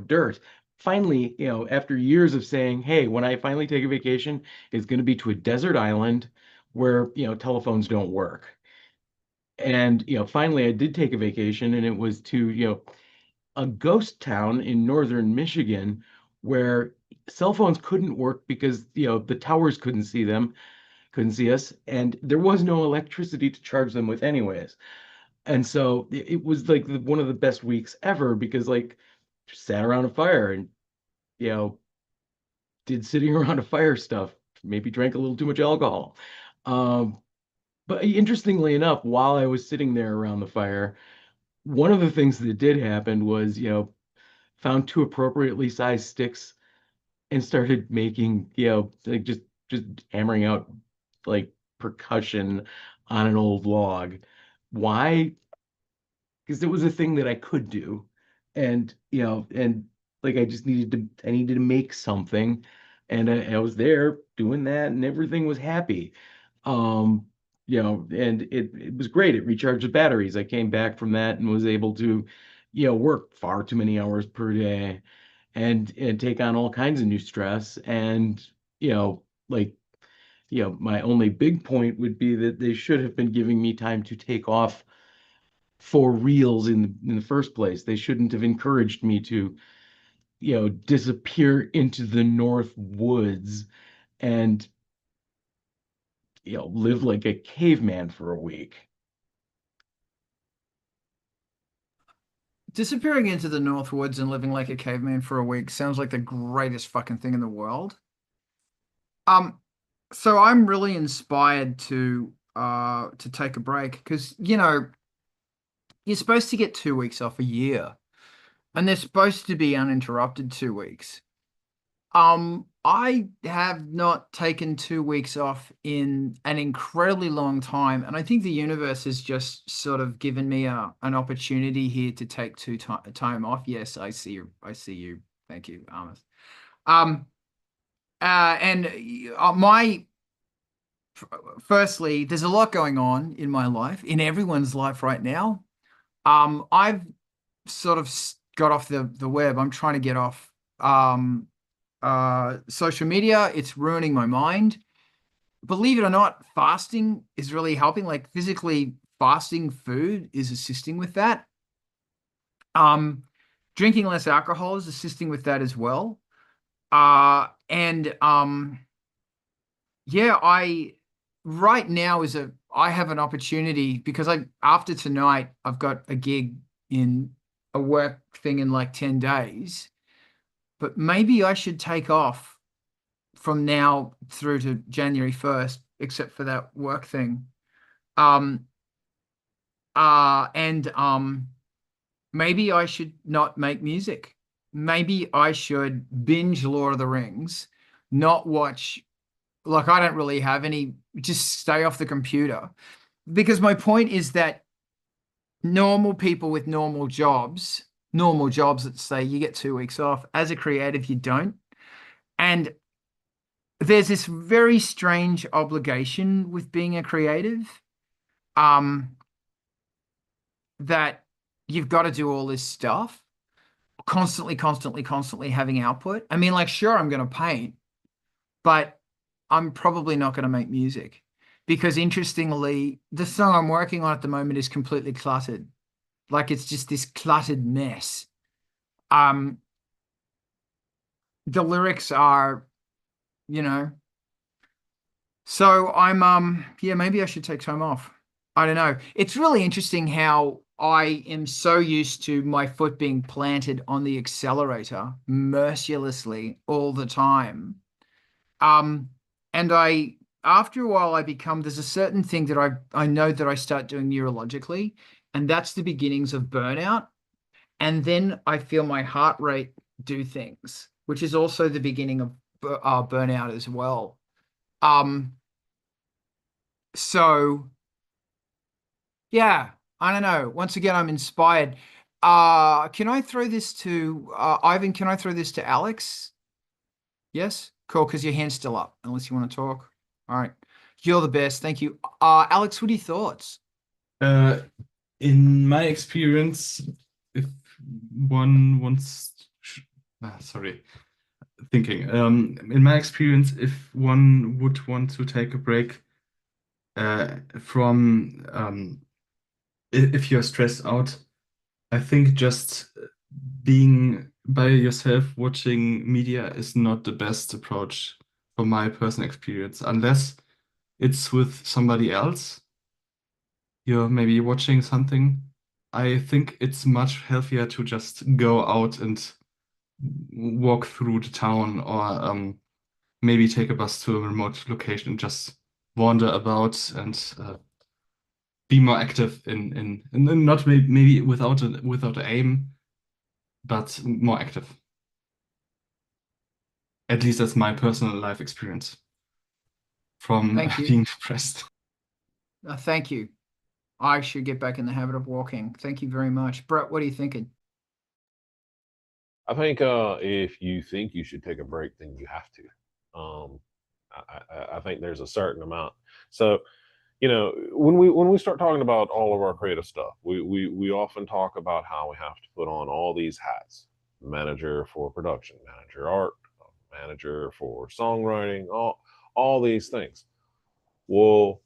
dirt. finally, after years of saying, hey, when I finally take a vacation, it's going to be to a desert island where, telephones don't work. And, finally I did take a vacation, and it was to, a ghost town in northern Michigan where cell phones couldn't work because, the towers couldn't see us, and there was no electricity to charge them with anyways. And so it was like one of the best weeks ever, because like just sat around a fire and, you know, did sitting around a fire stuff, maybe drank a little too much alcohol. Um, but interestingly enough, while I was sitting there around the fire, one of the things that did happen was, found two appropriately sized sticks and started making, like just hammering out like percussion on an old log. Why? Because it was a thing that I could do. And, and like I needed to make something. And I was there doing that, and everything was happy. Um, and it was great. It recharged the batteries. I came back from that and was able to, work far too many hours per day and take on all kinds of new stress. And, like, my only big point would be that they should have been giving me time to take off for reals in the first place. They shouldn't have encouraged me to, disappear into the North Woods and, live like a caveman for a week. Disappearing into the North Woods and living like a caveman for a week sounds like the greatest fucking thing in the world. So I'm really inspired to take a break because, you're supposed to get 2 weeks off a year, and they're supposed to be uninterrupted 2 weeks. I have not taken 2 weeks off in an incredibly long time, and I think the universe has just sort of given me an opportunity here to take time off. Yes, I see you. I see you. Thank you, Amos. And my firstly, there's a lot going on in my life, in everyone's life right now. I've sort of got off the web. I'm trying to get off social media. It's ruining my mind. Believe it or not, fasting is really helping. Like physically fasting food is assisting with that. Drinking less alcohol is assisting with that as well. And yeah, right now I have an opportunity because after tonight I've got a gig in a work thing in like 10 days, but maybe I should take off from now through to January 1st, except for that work thing. Maybe I should not make music. Maybe I should binge Lord of the Rings, not watch, like I don't really have any, just stay off the computer. Because my point is that normal people with normal jobs, let's say you get 2 weeks off. As a creative, you don't. And there's this very strange obligation with being a creative, that you've got to do all this stuff constantly having output. I mean, like, sure, I'm going to paint, but I'm probably not going to make music because interestingly, the song I'm working on at the moment is completely cluttered. Like it's just this cluttered mess. The lyrics are, so I'm, yeah, maybe I should take time off. I don't know. It's really interesting how I am so used to my foot being planted on the accelerator mercilessly all the time. And after a while, there's a certain thing that I know that I start doing neurologically, and that's the beginnings of burnout. And then I feel my heart rate do things, which is also the beginning of burnout as well. So yeah, I don't know. Once again, I'm inspired. Can I throw this to Ivan? Can I throw this to Alex? Yes? Cool, because your hand's still up, unless you want to talk. All right. You're the best. Thank you. Alex, what are your thoughts? In my experience, if one wants sorry, thinking. In my experience, if one would want to take a break from if you're stressed out, I think just being by yourself watching media is not the best approach from my personal experience, unless it's with somebody else. You're maybe watching something. I think it's much healthier to just go out and walk through the town, or maybe take a bus to a remote location and just wander about and be more active in not maybe without an aim, but more active. At least that's my personal life experience from Thank you. being depressed. Thank you. I should get back in the habit of walking. Thank you very much. Brett, what are you thinking? I think if you think you should take a break, then you have to. I think there's a certain amount. So, when we start talking about all of our creative stuff, we often talk about how we have to put on all these hats: manager for production, manager art, manager for songwriting, all these things. Well,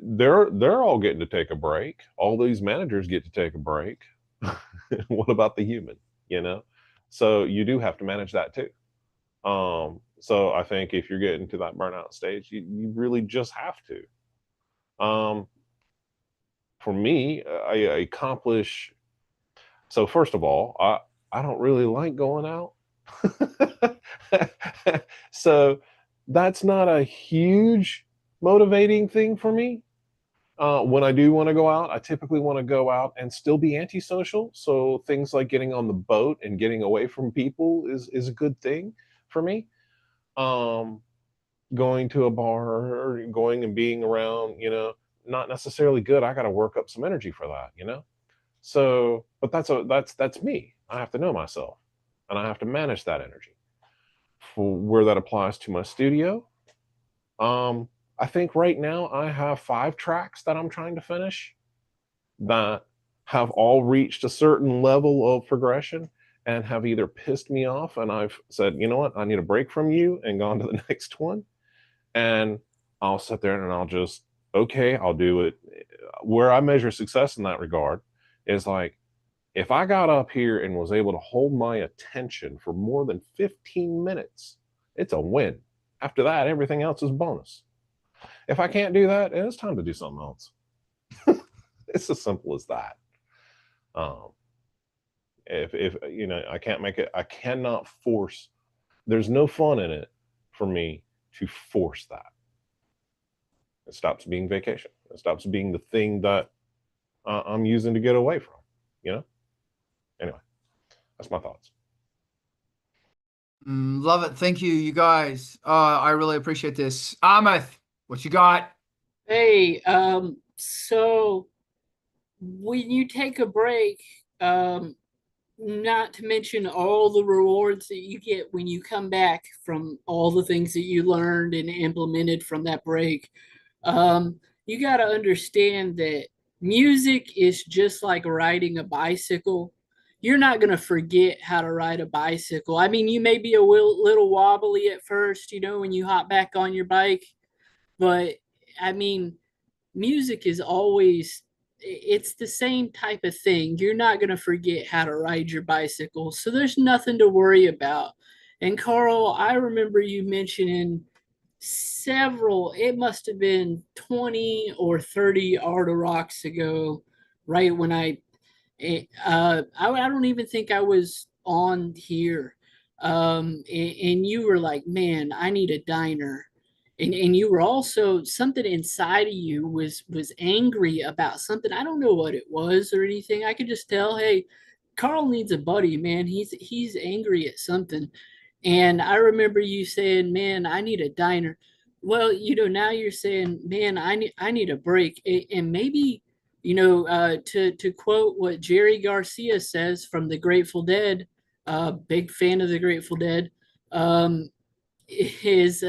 they're all getting to take a break. All these managers get to take a break. What about the human? So you do have to manage that too. So I think if you're getting to that burnout stage, you really just have to. For me, I accomplish. So first of all, I don't really like going out. So that's not a huge motivating thing for me. When I do want to go out, I typically want to go out and still be antisocial. So things like getting on the boat and getting away from people is a good thing for me. Going to a bar or going and being around, not necessarily good. I got to work up some energy for that. So, but that's me. I have to know myself, and I have to manage that energy. For where that applies to my studio, I think right now I have 5 tracks that I'm trying to finish that have all reached a certain level of progression and have either pissed me off and I've said, you know what, I need a break from you, and gone to the next one. And I'll sit there and I'll just, okay, I'll do it. Where I measure success in that regard is like, if I got up here and was able to hold my attention for more than 15 minutes, it's a win. After that, everything else is bonus. If I can't do that, it's time to do something else. It's as simple as that. If I can't make it, I cannot force. There's no fun in it for me to force that. It stops being vacation. It stops being the thing that I'm using to get away from. Anyway, that's my thoughts. Love it. Thank you, you guys. I really appreciate this. Ahmed, what you got? Hey, so when you take a break, not to mention all the rewards that you get when you come back from all the things that you learned and implemented from that break, you got to understand that music is just like riding a bicycle. You're not going to forget how to ride a bicycle. I mean, you may be a little wobbly at first, when you hop back on your bike, but I mean, music is always, it's the same type of thing. You're not going to forget how to ride your bicycle, so there's nothing to worry about. And Carl, I remember you mentioning several, it must have been 20 or 30 Art of Rocks ago, right when I don't even think I was on here, and you were like, man, I need a diner. And you were also, something inside of you was angry about something. I don't know what it was or anything. I could just tell, hey, Carl needs a buddy, man. He's angry at something. And I remember you saying, man, I need a diner. Well, now you're saying, man, I need a break. And maybe, to quote what Jerry Garcia says from the Grateful Dead, big fan of the Grateful Dead, is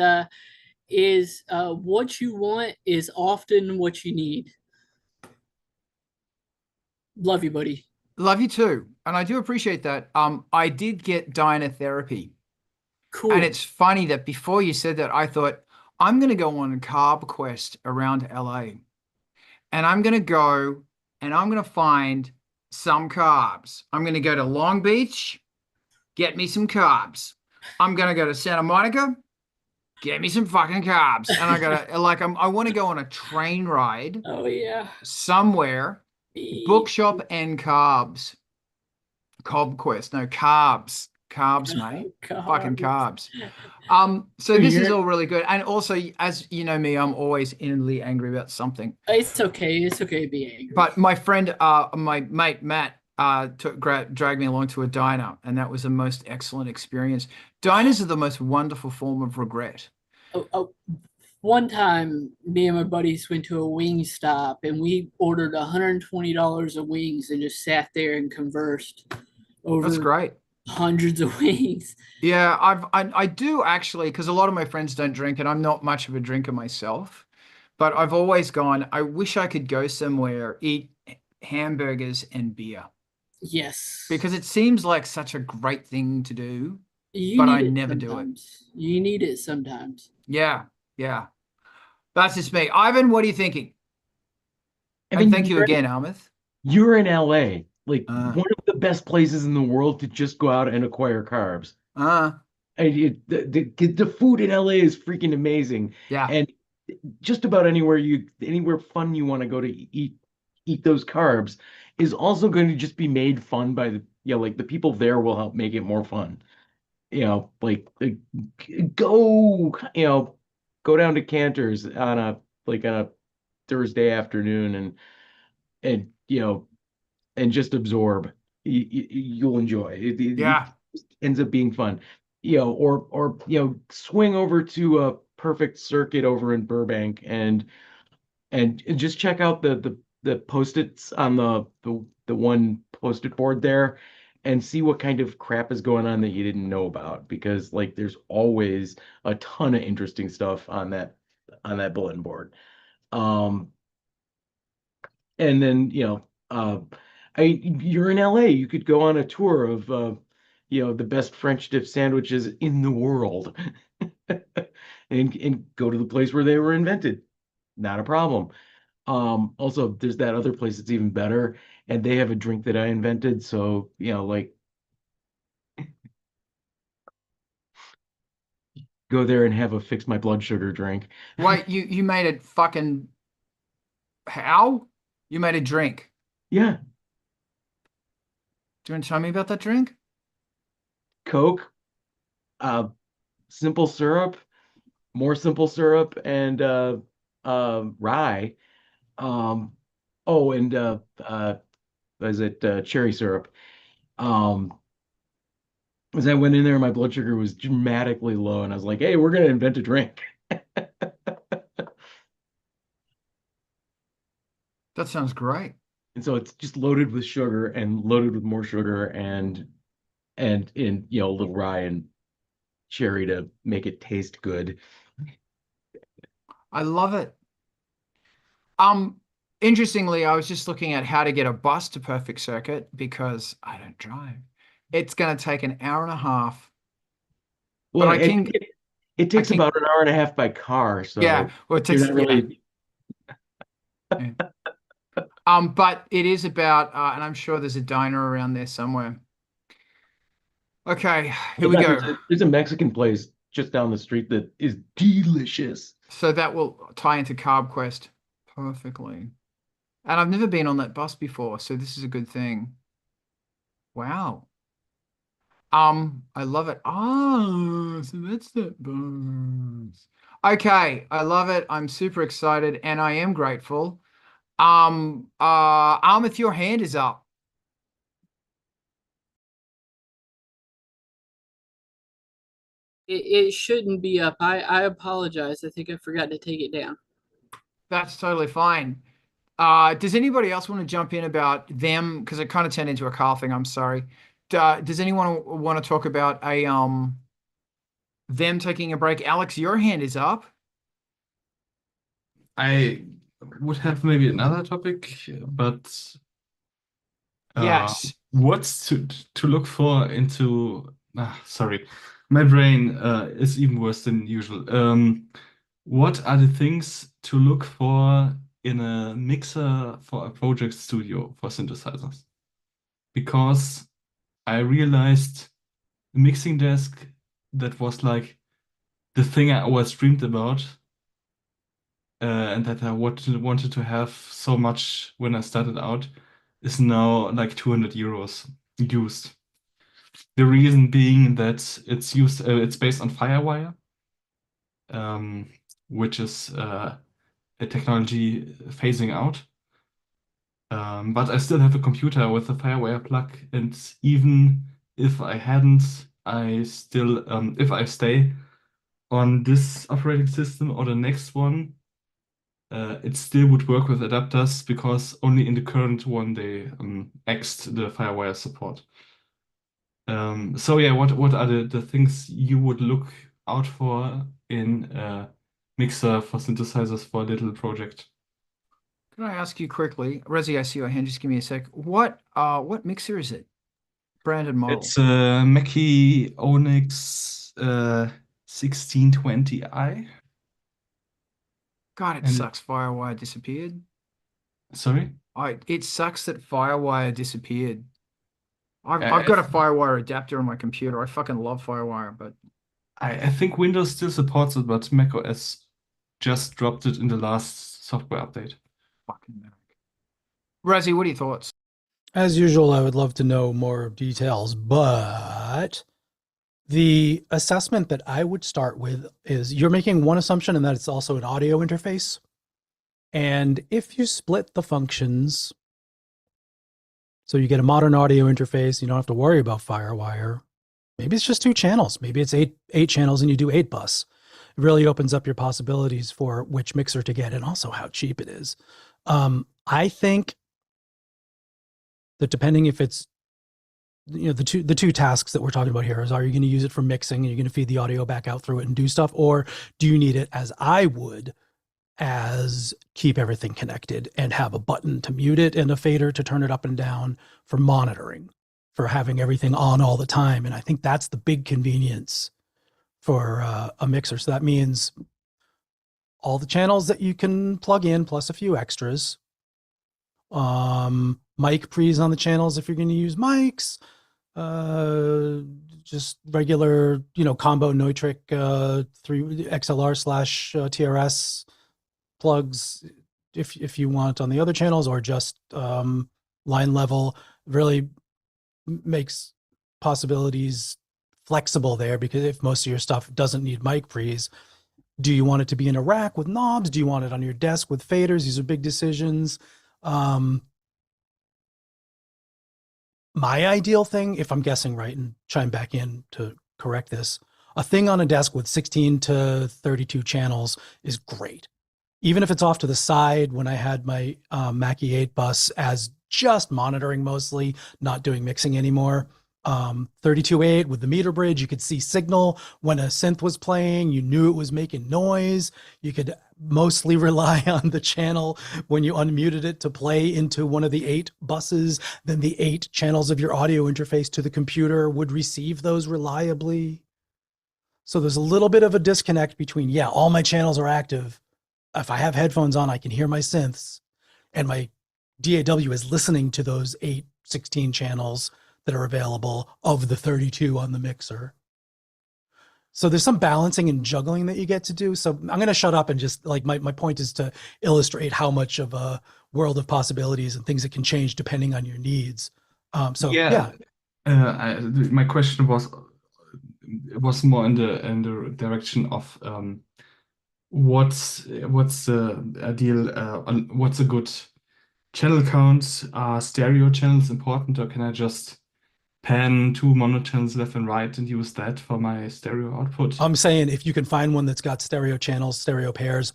what you want is often what you need. Love you, buddy. Love you too. And I do appreciate that. I did get dinotherapy. And Cool. it's funny that before you said that, I thought, I'm going to go on a carb quest around LA. And I'm going to go and I'm going to find some carbs. I'm going to go to Long Beach, get me some carbs. I'm going to go to Santa Monica, get me some fucking carbs. And I got to, like, I want to go on a train ride Oh yeah. somewhere, bookshop and carbs. Cobb Quest. No, carbs. Carbs, mate. Fucking carbs. So this is all really good. And also, as you know me, I'm always inwardly angry about something. It's okay. It's okay to be angry. But my friend, my mate Matt, dragged me along to a diner, and that was the most excellent experience. Diners are the most wonderful form of regret. One time, me and my buddies went to a wing stop, and we ordered $120 of wings and just sat there and conversed over That's great. hundreds of wings. Yeah, I do actually, because a lot of my friends don't drink, and I'm not much of a drinker myself. But I've always gone, I wish I could go somewhere, eat hamburgers and beer. Yes. Because it seems like such a great thing to do, You but need I it never do it. sometimes. You need it sometimes. Yeah, yeah. That's just me. Ivan, what are you thinking? I And mean, thank you again, Almeth. you're in LA, like one of the best places in the world to just go out and acquire carbs. And the food in LA is freaking amazing. Yeah. And just about anywhere fun you want to go to eat those carbs is also going to just be made fun by like the people there will help make it more fun. Like go, go down to Cantor's on a Thursday afternoon and and just absorb. You'll enjoy it. Yeah. It ends up being fun. Or swing over to a Perfect Circuit over in Burbank and just check out the post-its on the one post-it board there and see what kind of crap is going on that you didn't know about, because like there's always a ton of interesting stuff on that bulletin board. And then you're in LA, you could go on a tour of the best French dip sandwiches in the world and go to the place where they were invented. Not a problem. Also, there's that other place that's even better, and they have a drink that I invented. So, like go there and have a fix my blood sugar drink. Wait, you made it fucking how? You made a drink. Yeah. Do you want to tell me about that drink? Coke, simple syrup, more simple syrup, and rye. Oh, and is it cherry syrup? As I went in there, my blood sugar was dramatically low, and I was like, "Hey, we're gonna invent a drink." That sounds great. And so it's just loaded with sugar and loaded with more sugar and in a little rye and cherry to make it taste good. I love it. Interestingly, I was just looking at how to get a bus to Perfect Circuit because I don't drive. It's going to take an hour and a half. Well, But it takes about an hour and a half by car, so yeah, well, it takes, you're not really. Yeah. But it is about, and I'm sure there's a diner around there somewhere. Okay, here we go. There's a Mexican place just down the street that is delicious. So that will tie into Carb Quest perfectly. And I've never been on that bus before, so this is a good thing. Wow. I love it. Oh, so that's that bus. Okay, I love it. I'm super excited and I am grateful. Armith, your hand is up. It shouldn't be up. I apologize. I think I forgot to take it down. That's totally fine. Does anybody else want to jump in about them? Because it kind of turned into a Carl thing. I'm sorry. Does anyone want to talk about them taking a break? Alex, your hand is up. I would have maybe another topic, but Yes. What's to look for into? Sorry, my brain is even worse than usual. What are the things to look for in a mixer for a project studio for synthesizers? Because I realized a mixing desk that was like the thing I always dreamed about, and that I wanted to have so much when I started out, is now like 200 euros used. The reason being that it's based on Firewire, which is a technology phasing out. But I still have a computer with a Firewire plug, and even if I hadn't, I still, if I stay on this operating system or the next one, it still would work with adapters because only in the current one they axed the Firewire support. So yeah, what are the things you would look out for in a mixer for synthesizers for a little project? Can I ask you quickly, Resi, I see your hand. Just give me a sec. What mixer is it? Brand and model. It's a Mackie Onyx 1620i. God, it And sucks. Firewire disappeared. Sorry? It sucks that Firewire disappeared. I've I got a Firewire adapter on my computer. I fucking love Firewire, but I think Windows still supports it, but macOS just dropped it in the last software update. fucking Mac. Resi, what are your thoughts? As usual, I would love to know more details, but the assessment that I would start with is you're making one assumption, and that it's also an audio interface. And if you split the functions, so you get a modern audio interface, you don't have to worry about Firewire. Maybe it's just 2 channels. Maybe it's eight channels and you do 8 bus. It really opens up your possibilities for which mixer to get and also how cheap it is. I think that depending if it's, you know, the two tasks that we're talking about here is, are you going to use it for mixing and you're going to feed the audio back out through it and do stuff, or do you need it, as I would, as keep everything connected and have a button to mute it and a fader to turn it up and down for monitoring, for having everything on all the time? And I think that's the big convenience for a mixer. So that means all the channels that you can plug in plus a few extras. Mic pre's on the channels if you're going to use mics. Just regular, combo Neutrik 3 XLR / TRS plugs if you want on the other channels, or just line level. Really makes possibilities flexible there, because if most of your stuff doesn't need mic pre's, do you want it to be in a rack with knobs? Do you want it on your desk with faders? These are big decisions. My ideal thing, if I'm guessing right, and chime back in to correct this, a thing on a desk with 16 to 32 channels is great. Even if it's off to the side, when I had my Mackie 8 bus as just monitoring mostly, not doing mixing anymore. 32.8 with the meter bridge, you could see signal when a synth was playing. You knew it was making noise. You could mostly rely on the channel when you unmuted it to play into one of the 8 buses. Then the 8 channels of your audio interface to the computer would receive those reliably. So there's a little bit of a disconnect between, yeah, all my channels are active. If I have headphones on, I can hear my synths, and my DAW is listening to those 8, 16 channels that are available of the 32 on the mixer. So there's some balancing and juggling that you get to do. So I'm going to shut up and just, like, my point is to illustrate how much of a world of possibilities and things that can change depending on your needs. My question was more in the direction of what's the ideal, what's a good channel count? Are stereo channels important, or can I just pan 2 mono channels left and right and use that for my stereo output? I'm saying if you can find one that's got stereo channels, stereo pairs,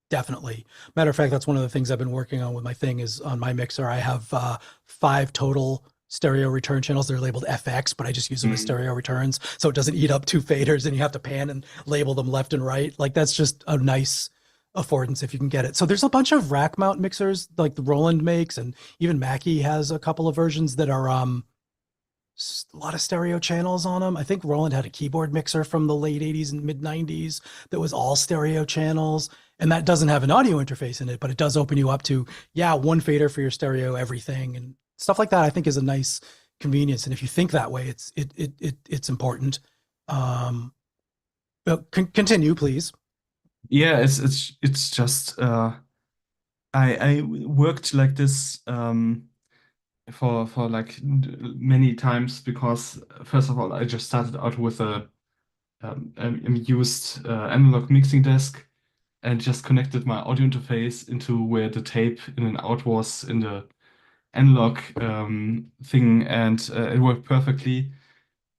definitely. Matter of fact, that's one of the things I've been working on with my thing, is on my mixer. I have 5 total stereo return channels. They're labeled FX, but I just use them as stereo returns, so it doesn't eat up 2 faders and you have to pan and label them left and right. Like, that's just a nice affordance if you can get it. So there's a bunch of rack mount mixers like the Roland makes, and even Mackie has a couple of versions that are a lot of stereo channels on them. I think Roland had a keyboard mixer from the late 80s and mid 90s that was all stereo channels, and that doesn't have an audio interface in it, but it does open you up to, yeah, one fader for your stereo everything and stuff like that. I think is a nice convenience, and if you think that way, it's important. But continue, please. Yeah, it's just I worked like this for like many times because first of all I just started out with a used analog mixing desk and just connected my audio interface into where the tape in and out was in the analog thing, and it worked perfectly.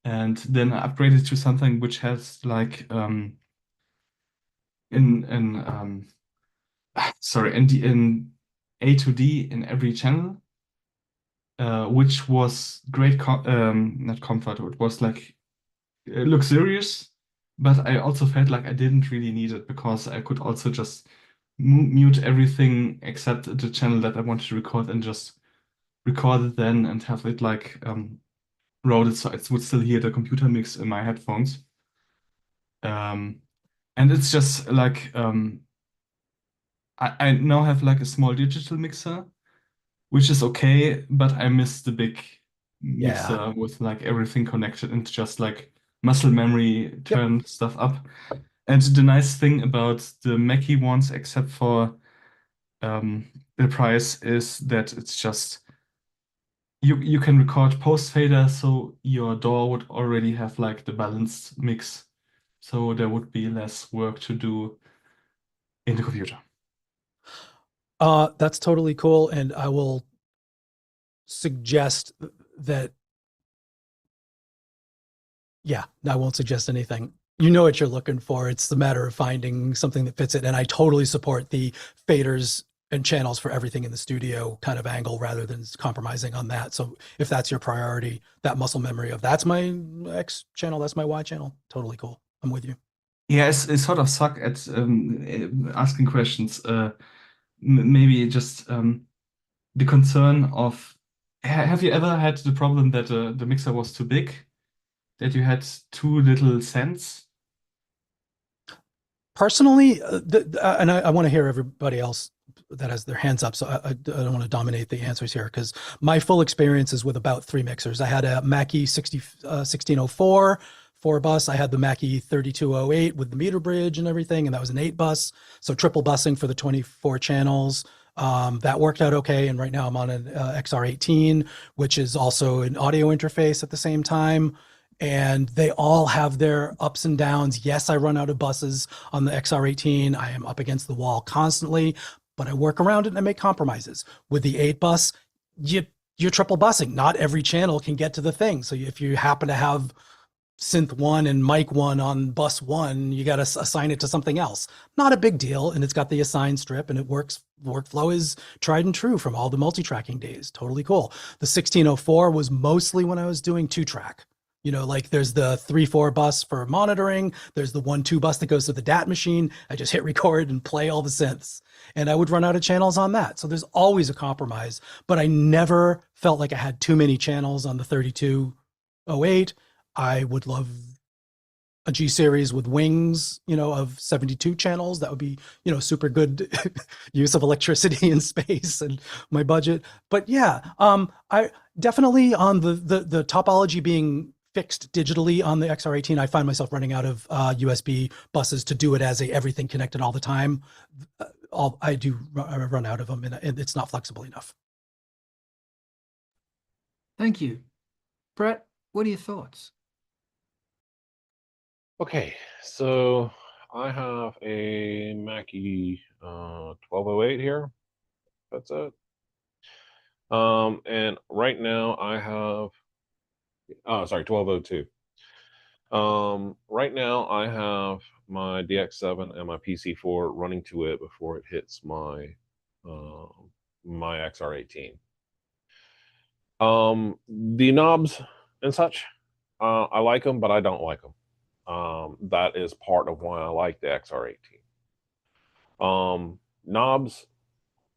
And then I upgraded to something which has like in A to D in every channel, which was great not comfort, it was like luxurious, but I also felt like I didn't really need it because I could also just mute everything except the channel that I wanted to record and just record it then and have it like routed so I would still hear the computer mix in my headphones. And it's just like I now have like a small digital mixer, which is okay, but I miss the big mixer with like everything connected and just like muscle memory turn stuff up. And the nice thing about the Mackie ones, except for the price, is that it's just you can record post fader, so your DAW would already have like the balanced mix, so there would be less work to do in the computer. That's totally cool, and I will suggest that. Yeah, I won't suggest anything. You know what you're looking for. It's the matter of finding something that fits it. And I totally support the faders and channels for everything in the studio kind of angle rather than compromising on that. So if that's your priority, that muscle memory of that's my X channel, that's my Y channel, totally cool. I'm with you. Yeah, I sort of suck at asking questions. Maybe just the concern of, have you ever had the problem that the mixer was too big? That you had too little sense? Personally, and I want to hear everybody else that has their hands up, so I don't want to dominate the answers here because my full experience is with about 3 mixers. I had a Mackie 1604 4-bus. I had the Mackie 3208 with the meter bridge and everything, and that was an 8-bus, so triple busing for the 24 channels. That worked out okay, and right now I'm on an XR18, which is also an audio interface at the same time. And they all have their ups and downs. Yes, I run out of buses on the XR18. I am up against the wall constantly, but I work around it and I make compromises. With the 8-bus, you're triple busing. Not every channel can get to the thing. So if you happen to have synth 1 and mic 1 on bus 1, you got to assign it to something else. Not a big deal. And it's got the assign strip and it works. Workflow is tried and true from all the multi-tracking days. Totally cool. The 1604 was mostly when I was doing 2-track. You know, like there's the 3/4 bus for monitoring. There's the 1/2 bus that goes to the DAT machine. I just hit record and play all the synths. And I would run out of channels on that. So there's always a compromise, but I never felt like I had too many channels on the 3208. I would love a G series with wings, you know, of 72 channels. That would be, you know, super good use of electricity and space and my budget. But yeah, I definitely on the topology being fixed digitally on the XR18, I find myself running out of USB buses to do it as a everything connected all the time. I run out of them, and it's not flexible enough. Thank you. Brett, what are your thoughts? Okay, so I have a Mackie 1208 here. That's it. And right now I have, oh, sorry, 1202. Right now I have my DX7 and my PC4 running to it before it hits my my XR18. The knobs and such, I like them, but I don't like them. That is part of why I like the XR18. Knobs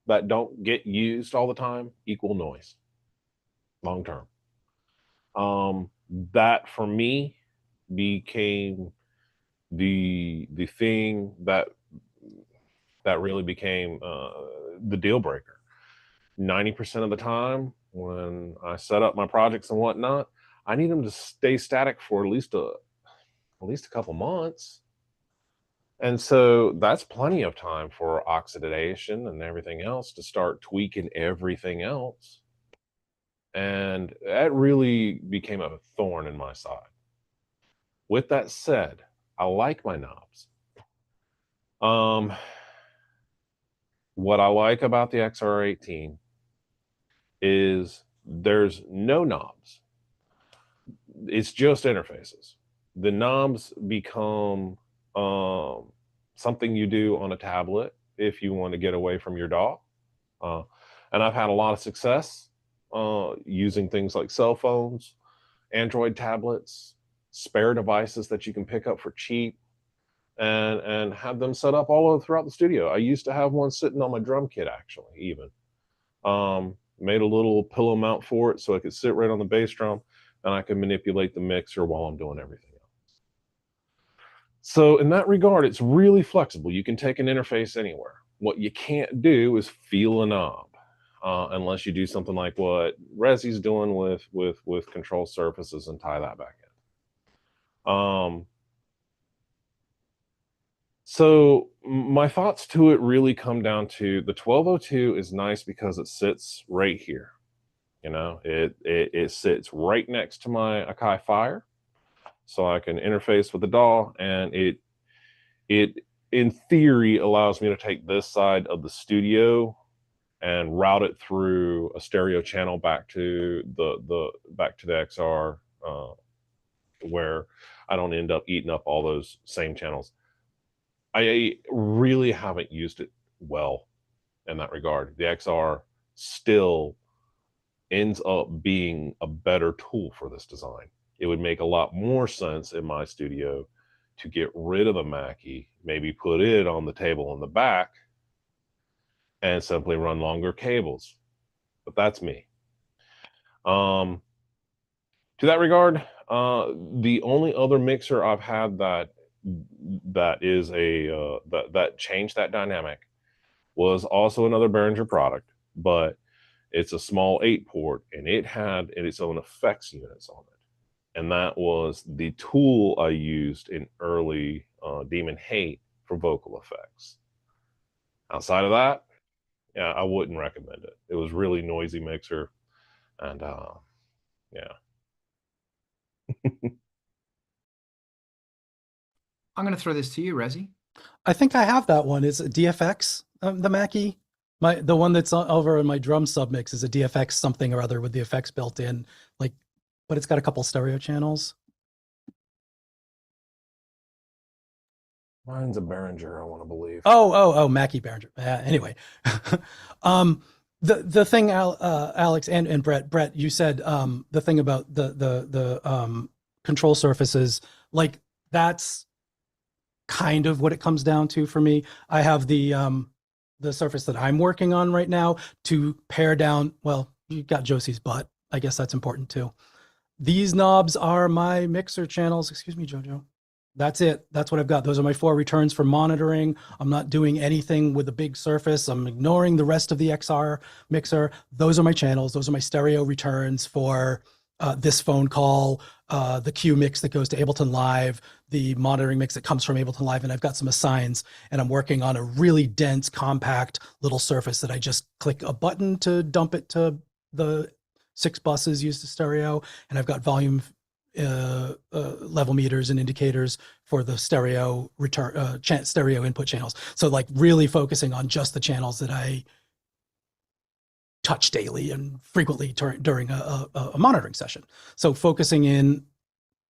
that don't get used all the time equal noise long term. That for me became the thing that really became the deal breaker. 90% of the time when I set up my projects and whatnot, I need them to stay static for at least a couple months. And so that's plenty of time for oxidation and everything else to start tweaking everything else. And that really became a thorn in my side. With that said, I like my knobs. What I like about the XR18 is there's no knobs. It's just interfaces. The knobs become something you do on a tablet if you want to get away from your DAW. And I've had a lot of success using things like cell phones, Android tablets, spare devices that you can pick up for cheap, and have them set up all over throughout the studio. I used to have one sitting on my drum kit, actually, even. Made a little pillow mount for it so I could sit right on the bass drum, and I could manipulate the mixer while I'm doing everything else. So in that regard, it's really flexible. You can take an interface anywhere. What you can't do is feel a knob, unless you do something like what Raziel's doing with control surfaces and tie that back in. So my thoughts to it really come down to the 1202 is nice because it sits right here. You know, it sits right next to my Akai Fire, so I can interface with the DAW, and it in theory allows me to take this side of the studio and route it through a stereo channel back to the XR, where I don't end up eating up all those same channels. I really haven't used it well in that regard. The XR still ends up being a better tool for this design. It would make a lot more sense in my studio to get rid of the Mackie, maybe put it on the table in the back, and simply run longer cables. But that's me. To that regard, the only other mixer I've had that is a that changed that dynamic was also another Behringer product, but it's a small 8-port, and it had its own effects units on it, and that was the tool I used in early Demon Hate for vocal effects. Outside of that, yeah, I wouldn't recommend it. It was really noisy mixer, and yeah. I'm going to throw this to you, Razi. I think I have that one. It's a DFX, the Mackie. The one that's over in my drum submix is a DFX something or other with the effects built in, like, but it's got a couple stereo channels. Mine's a Behringer, I want to believe. Oh, Mackie Behringer. Anyway, the thing, Alex and Brett, you said the thing about the control surfaces, like that's kind of what it comes down to for me. I have the surface that I'm working on right now to pare down. Well, you got Josie's butt. I guess that's important too. These knobs are my mixer channels. Excuse me, Jojo. That's it. That's what I've got. Those are my 4 returns for monitoring. I'm not doing anything with a big surface. I'm ignoring the rest of the XR mixer. Those are my channels. Those are my stereo returns for this phone call, the Q mix that goes to Ableton Live, the monitoring mix that comes from Ableton Live, and I've got some assigns, and I'm working on a really dense, compact little surface that I just click a button to dump it to the 6 buses used to stereo, and I've got volume level meters and indicators for the stereo return, stereo input channels. So like really focusing on just the channels that I touch daily and frequently during a monitoring session. So focusing in,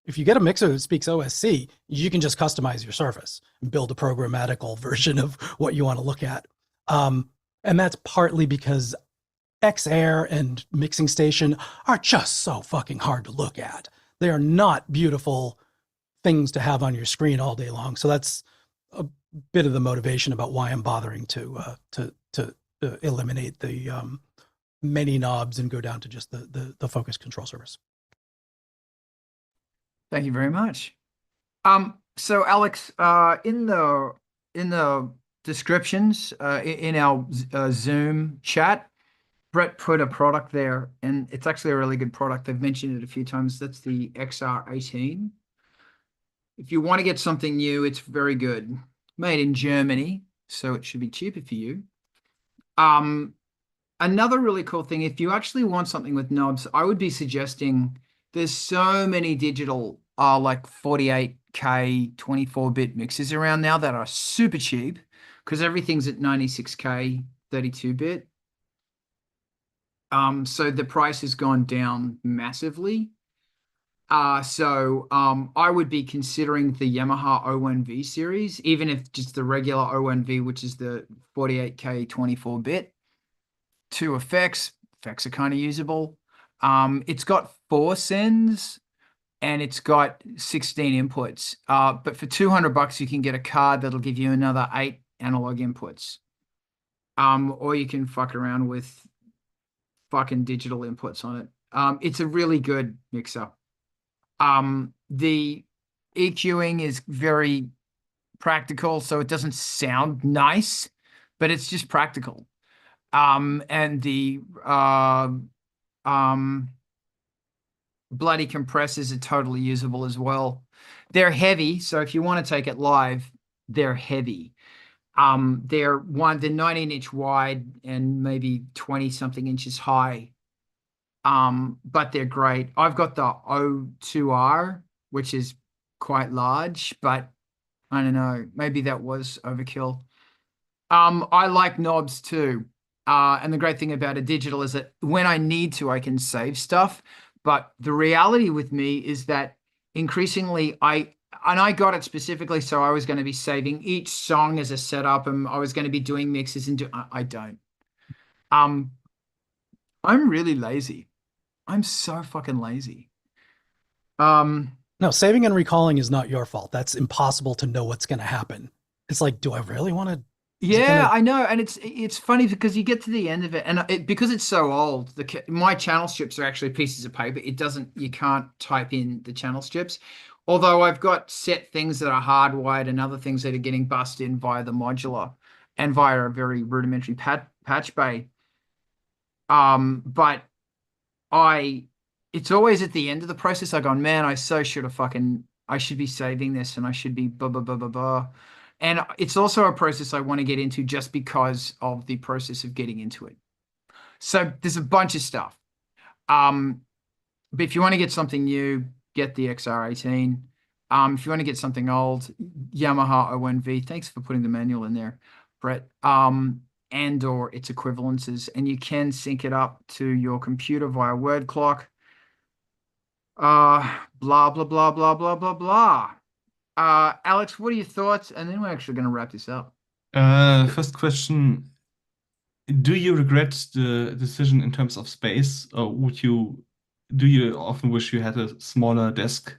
if you get a mixer that speaks OSC, you can just customize your surface and build a programmatical version of what you want to look at. And that's partly because X-Air and Mixing Station are just so fucking hard to look at. They are not beautiful things to have on your screen all day long. So that's bit of the motivation about why I'm bothering to eliminate the many knobs and go down to just the focus control surface. Thank you very much. So Alex, in the descriptions, in our Zoom chat, Brett put a product there, and it's actually a really good product. I've mentioned it a few times. That's the XR18. If you want to get something new, it's very good. Made in Germany, so it should be cheaper for you. Another really cool thing, if you actually want something with knobs, I would be suggesting there's so many digital like 48K 24-bit mixes around now that are super cheap because everything's at 96K 32-bit. So the price has gone down massively. So I would be considering the Yamaha O1V series, even if just the regular O1V, which is the 48K 24-bit. 2 effects. Effects are kind of usable. It's got 4 sends and it's got 16 inputs. But for $200, you can get a card that'll give you another 8 analog inputs. Or you can fuck around with fucking digital inputs on it. It's a really good mixer. The EQing is very practical, so it doesn't sound nice, but it's just practical. And the bloody compressors are totally usable as well. They're heavy, so if you want to take it live, they're heavy. They're 19-inch wide and maybe 20-something inches high. But they're great. I've got the O2R, which is quite large, but I don't know, maybe that was overkill. I like knobs too. And the great thing about a digital is that when I need to, I can save stuff. But the reality with me is that increasingly I got it specifically so I was going to be saving each song as a setup and I was going to be doing mixes and I don't. I'm really lazy. I'm so fucking lazy. No, saving and recalling is not your fault. That's impossible to know what's going to happen. It's like, do I really want to? Yeah, I know, and it's funny because you get to the end of it, and because it's so old, my channel strips are actually pieces of paper. You can't type in the channel strips. Although I've got set things that are hardwired and other things that are getting bussed in via the modular and via a very rudimentary patch bay. But it's always at the end of the process I go, man, I should be saving this and I should be blah, blah, blah, blah, blah. And it's also a process I want to get into just because of the process of getting into it. So there's a bunch of stuff. But if you want to get something new, get the XR18. If you want to get something old, Yamaha O1V. Thanks for putting the manual in there, Brett. And or its equivalences. And you can sync it up to your computer via word clock. Blah, blah, blah, blah, blah, blah, blah. Alex, what are your thoughts? And then we're actually going to wrap this up. First question, do you regret the decision in terms of space, or do you often wish you had a smaller desk?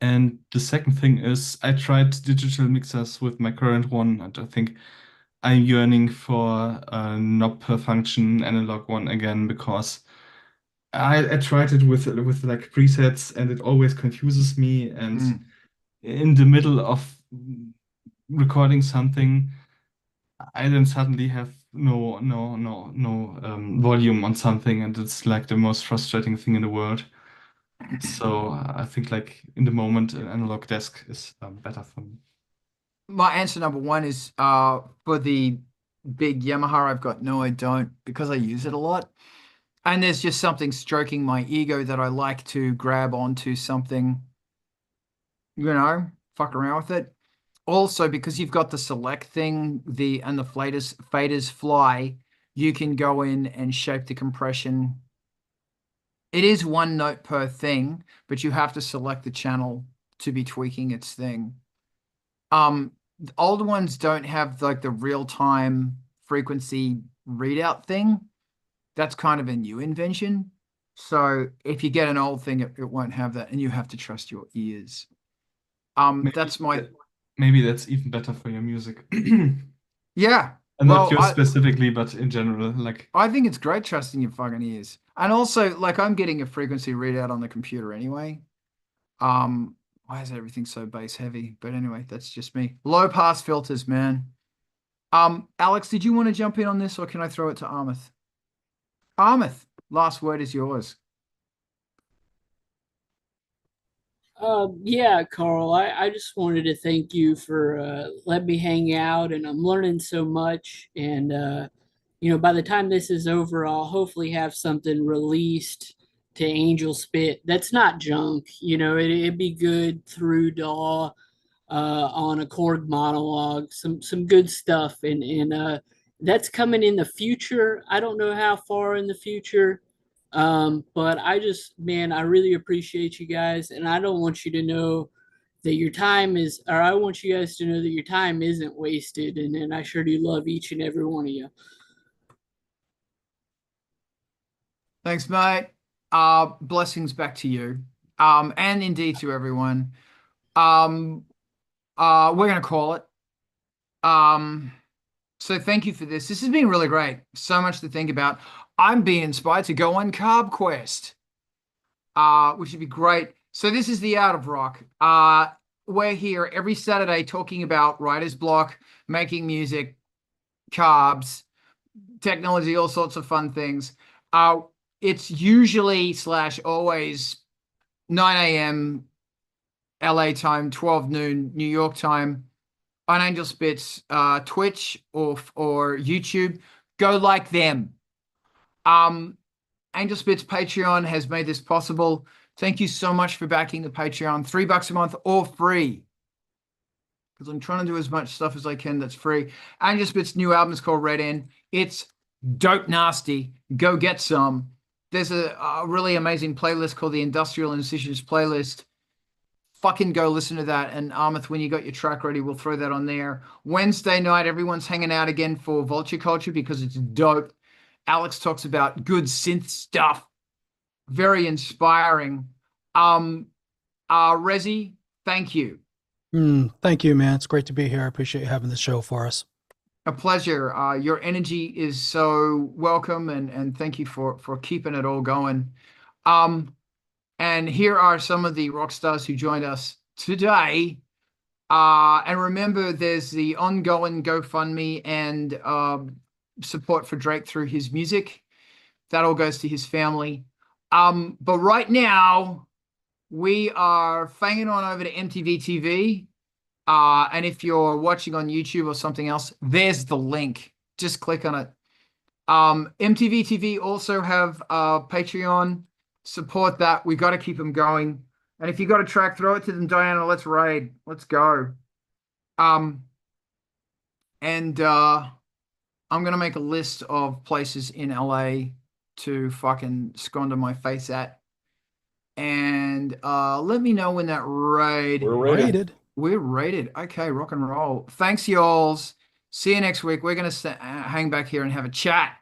And the second thing is, I tried digital mixers with my current one, and I think I'm yearning for a knob per function analog one again because I tried it with like presets and it always confuses me. And in the middle of recording something, I then suddenly have no volume on something, and it's like the most frustrating thing in the world. So I think like in the moment, an analog desk is better for me. My answer number one is for the big Yamaha, I've got no, I don't, because I use it a lot. And there's just something stroking my ego that I like to grab onto something, fuck around with it. Also, because you've got the select thing, and the faders fly, you can go in and shape the compression. It is 1 note per thing, but you have to select the channel to be tweaking its thing. The older ones don't have like the real-time frequency readout thing. That's kind of a new invention. So if you get an old thing, it won't have that, and you have to trust your ears. Maybe That's my maybe that's even better for your music. Yeah. And not Well, yours specifically, but in general, like I think it's great trusting your fucking ears. And also, like, I'm getting a frequency readout on the computer anyway. Why is everything so bass heavy? But anyway, that's just me. Low pass filters, man. Alex, did you want to jump in on this, or can I throw it to Armith? Armith, last word is yours. Yeah, Carl, I just wanted to thank you for letting me hang out, and I'm learning so much. And by the time this is over, I'll hopefully have something released to Angelspit that's not junk. It'd be good through DAW on a chord monologue, some good stuff, and that's coming in the future. I don't know how far in the future. But I really appreciate you guys, and I don't want you to know that your time is, or I want you guys to know that your time isn't wasted, and I sure do love each and every one of you. Thanks, mate. Blessings back to you. And indeed to everyone. We're gonna call it. So thank you for this. This has been really great. So much to think about. I'm being inspired to go on Carb Quest, which would be great. So this is the Art of Rock. We're here every Saturday talking about writer's block, making music, carbs, technology, all sorts of fun things. It's usually / always 9 a.m. LA time, 12 noon New York time on Angelspit's Twitch or YouTube. Go like them. Angelspit's Patreon has made this possible. Thank you so much for backing the Patreon. $3 a month or free, because I'm trying to do as much stuff as I can that's free. Angelspit's new album is called Red End. It's dope nasty. Go get some. There's a really amazing playlist called the Industrial Incisions playlist. Fucking go listen to that. And Armith, when you got your track ready, we'll throw that on there. Wednesday night, everyone's hanging out again for Vulture Culture because it's dope. Alex talks about good synth stuff. Very inspiring. Rezi, thank you. Thank you, man. It's great to be here. I appreciate you having the show for us. A pleasure. Your energy is so welcome, and thank you for keeping it all going. And here are some of the rock stars who joined us today. And remember, there's the ongoing GoFundMe and support for Drake through his music. That all goes to his family. But right now, we are fanging on over to MTV TV. And if you're watching on YouTube or something else, there's the link. Just click on it. MTV TV also have Patreon. Support that. We got to keep them going. And if you got a track, throw it to them, Diana. Let's raid. Let's go. I'm gonna make a list of places in LA to fucking squander my face at. And let me know when that raid. We're rated. We're rated. Okay, rock and roll. Thanks, y'alls. See you next week. We're gonna hang back here and have a chat.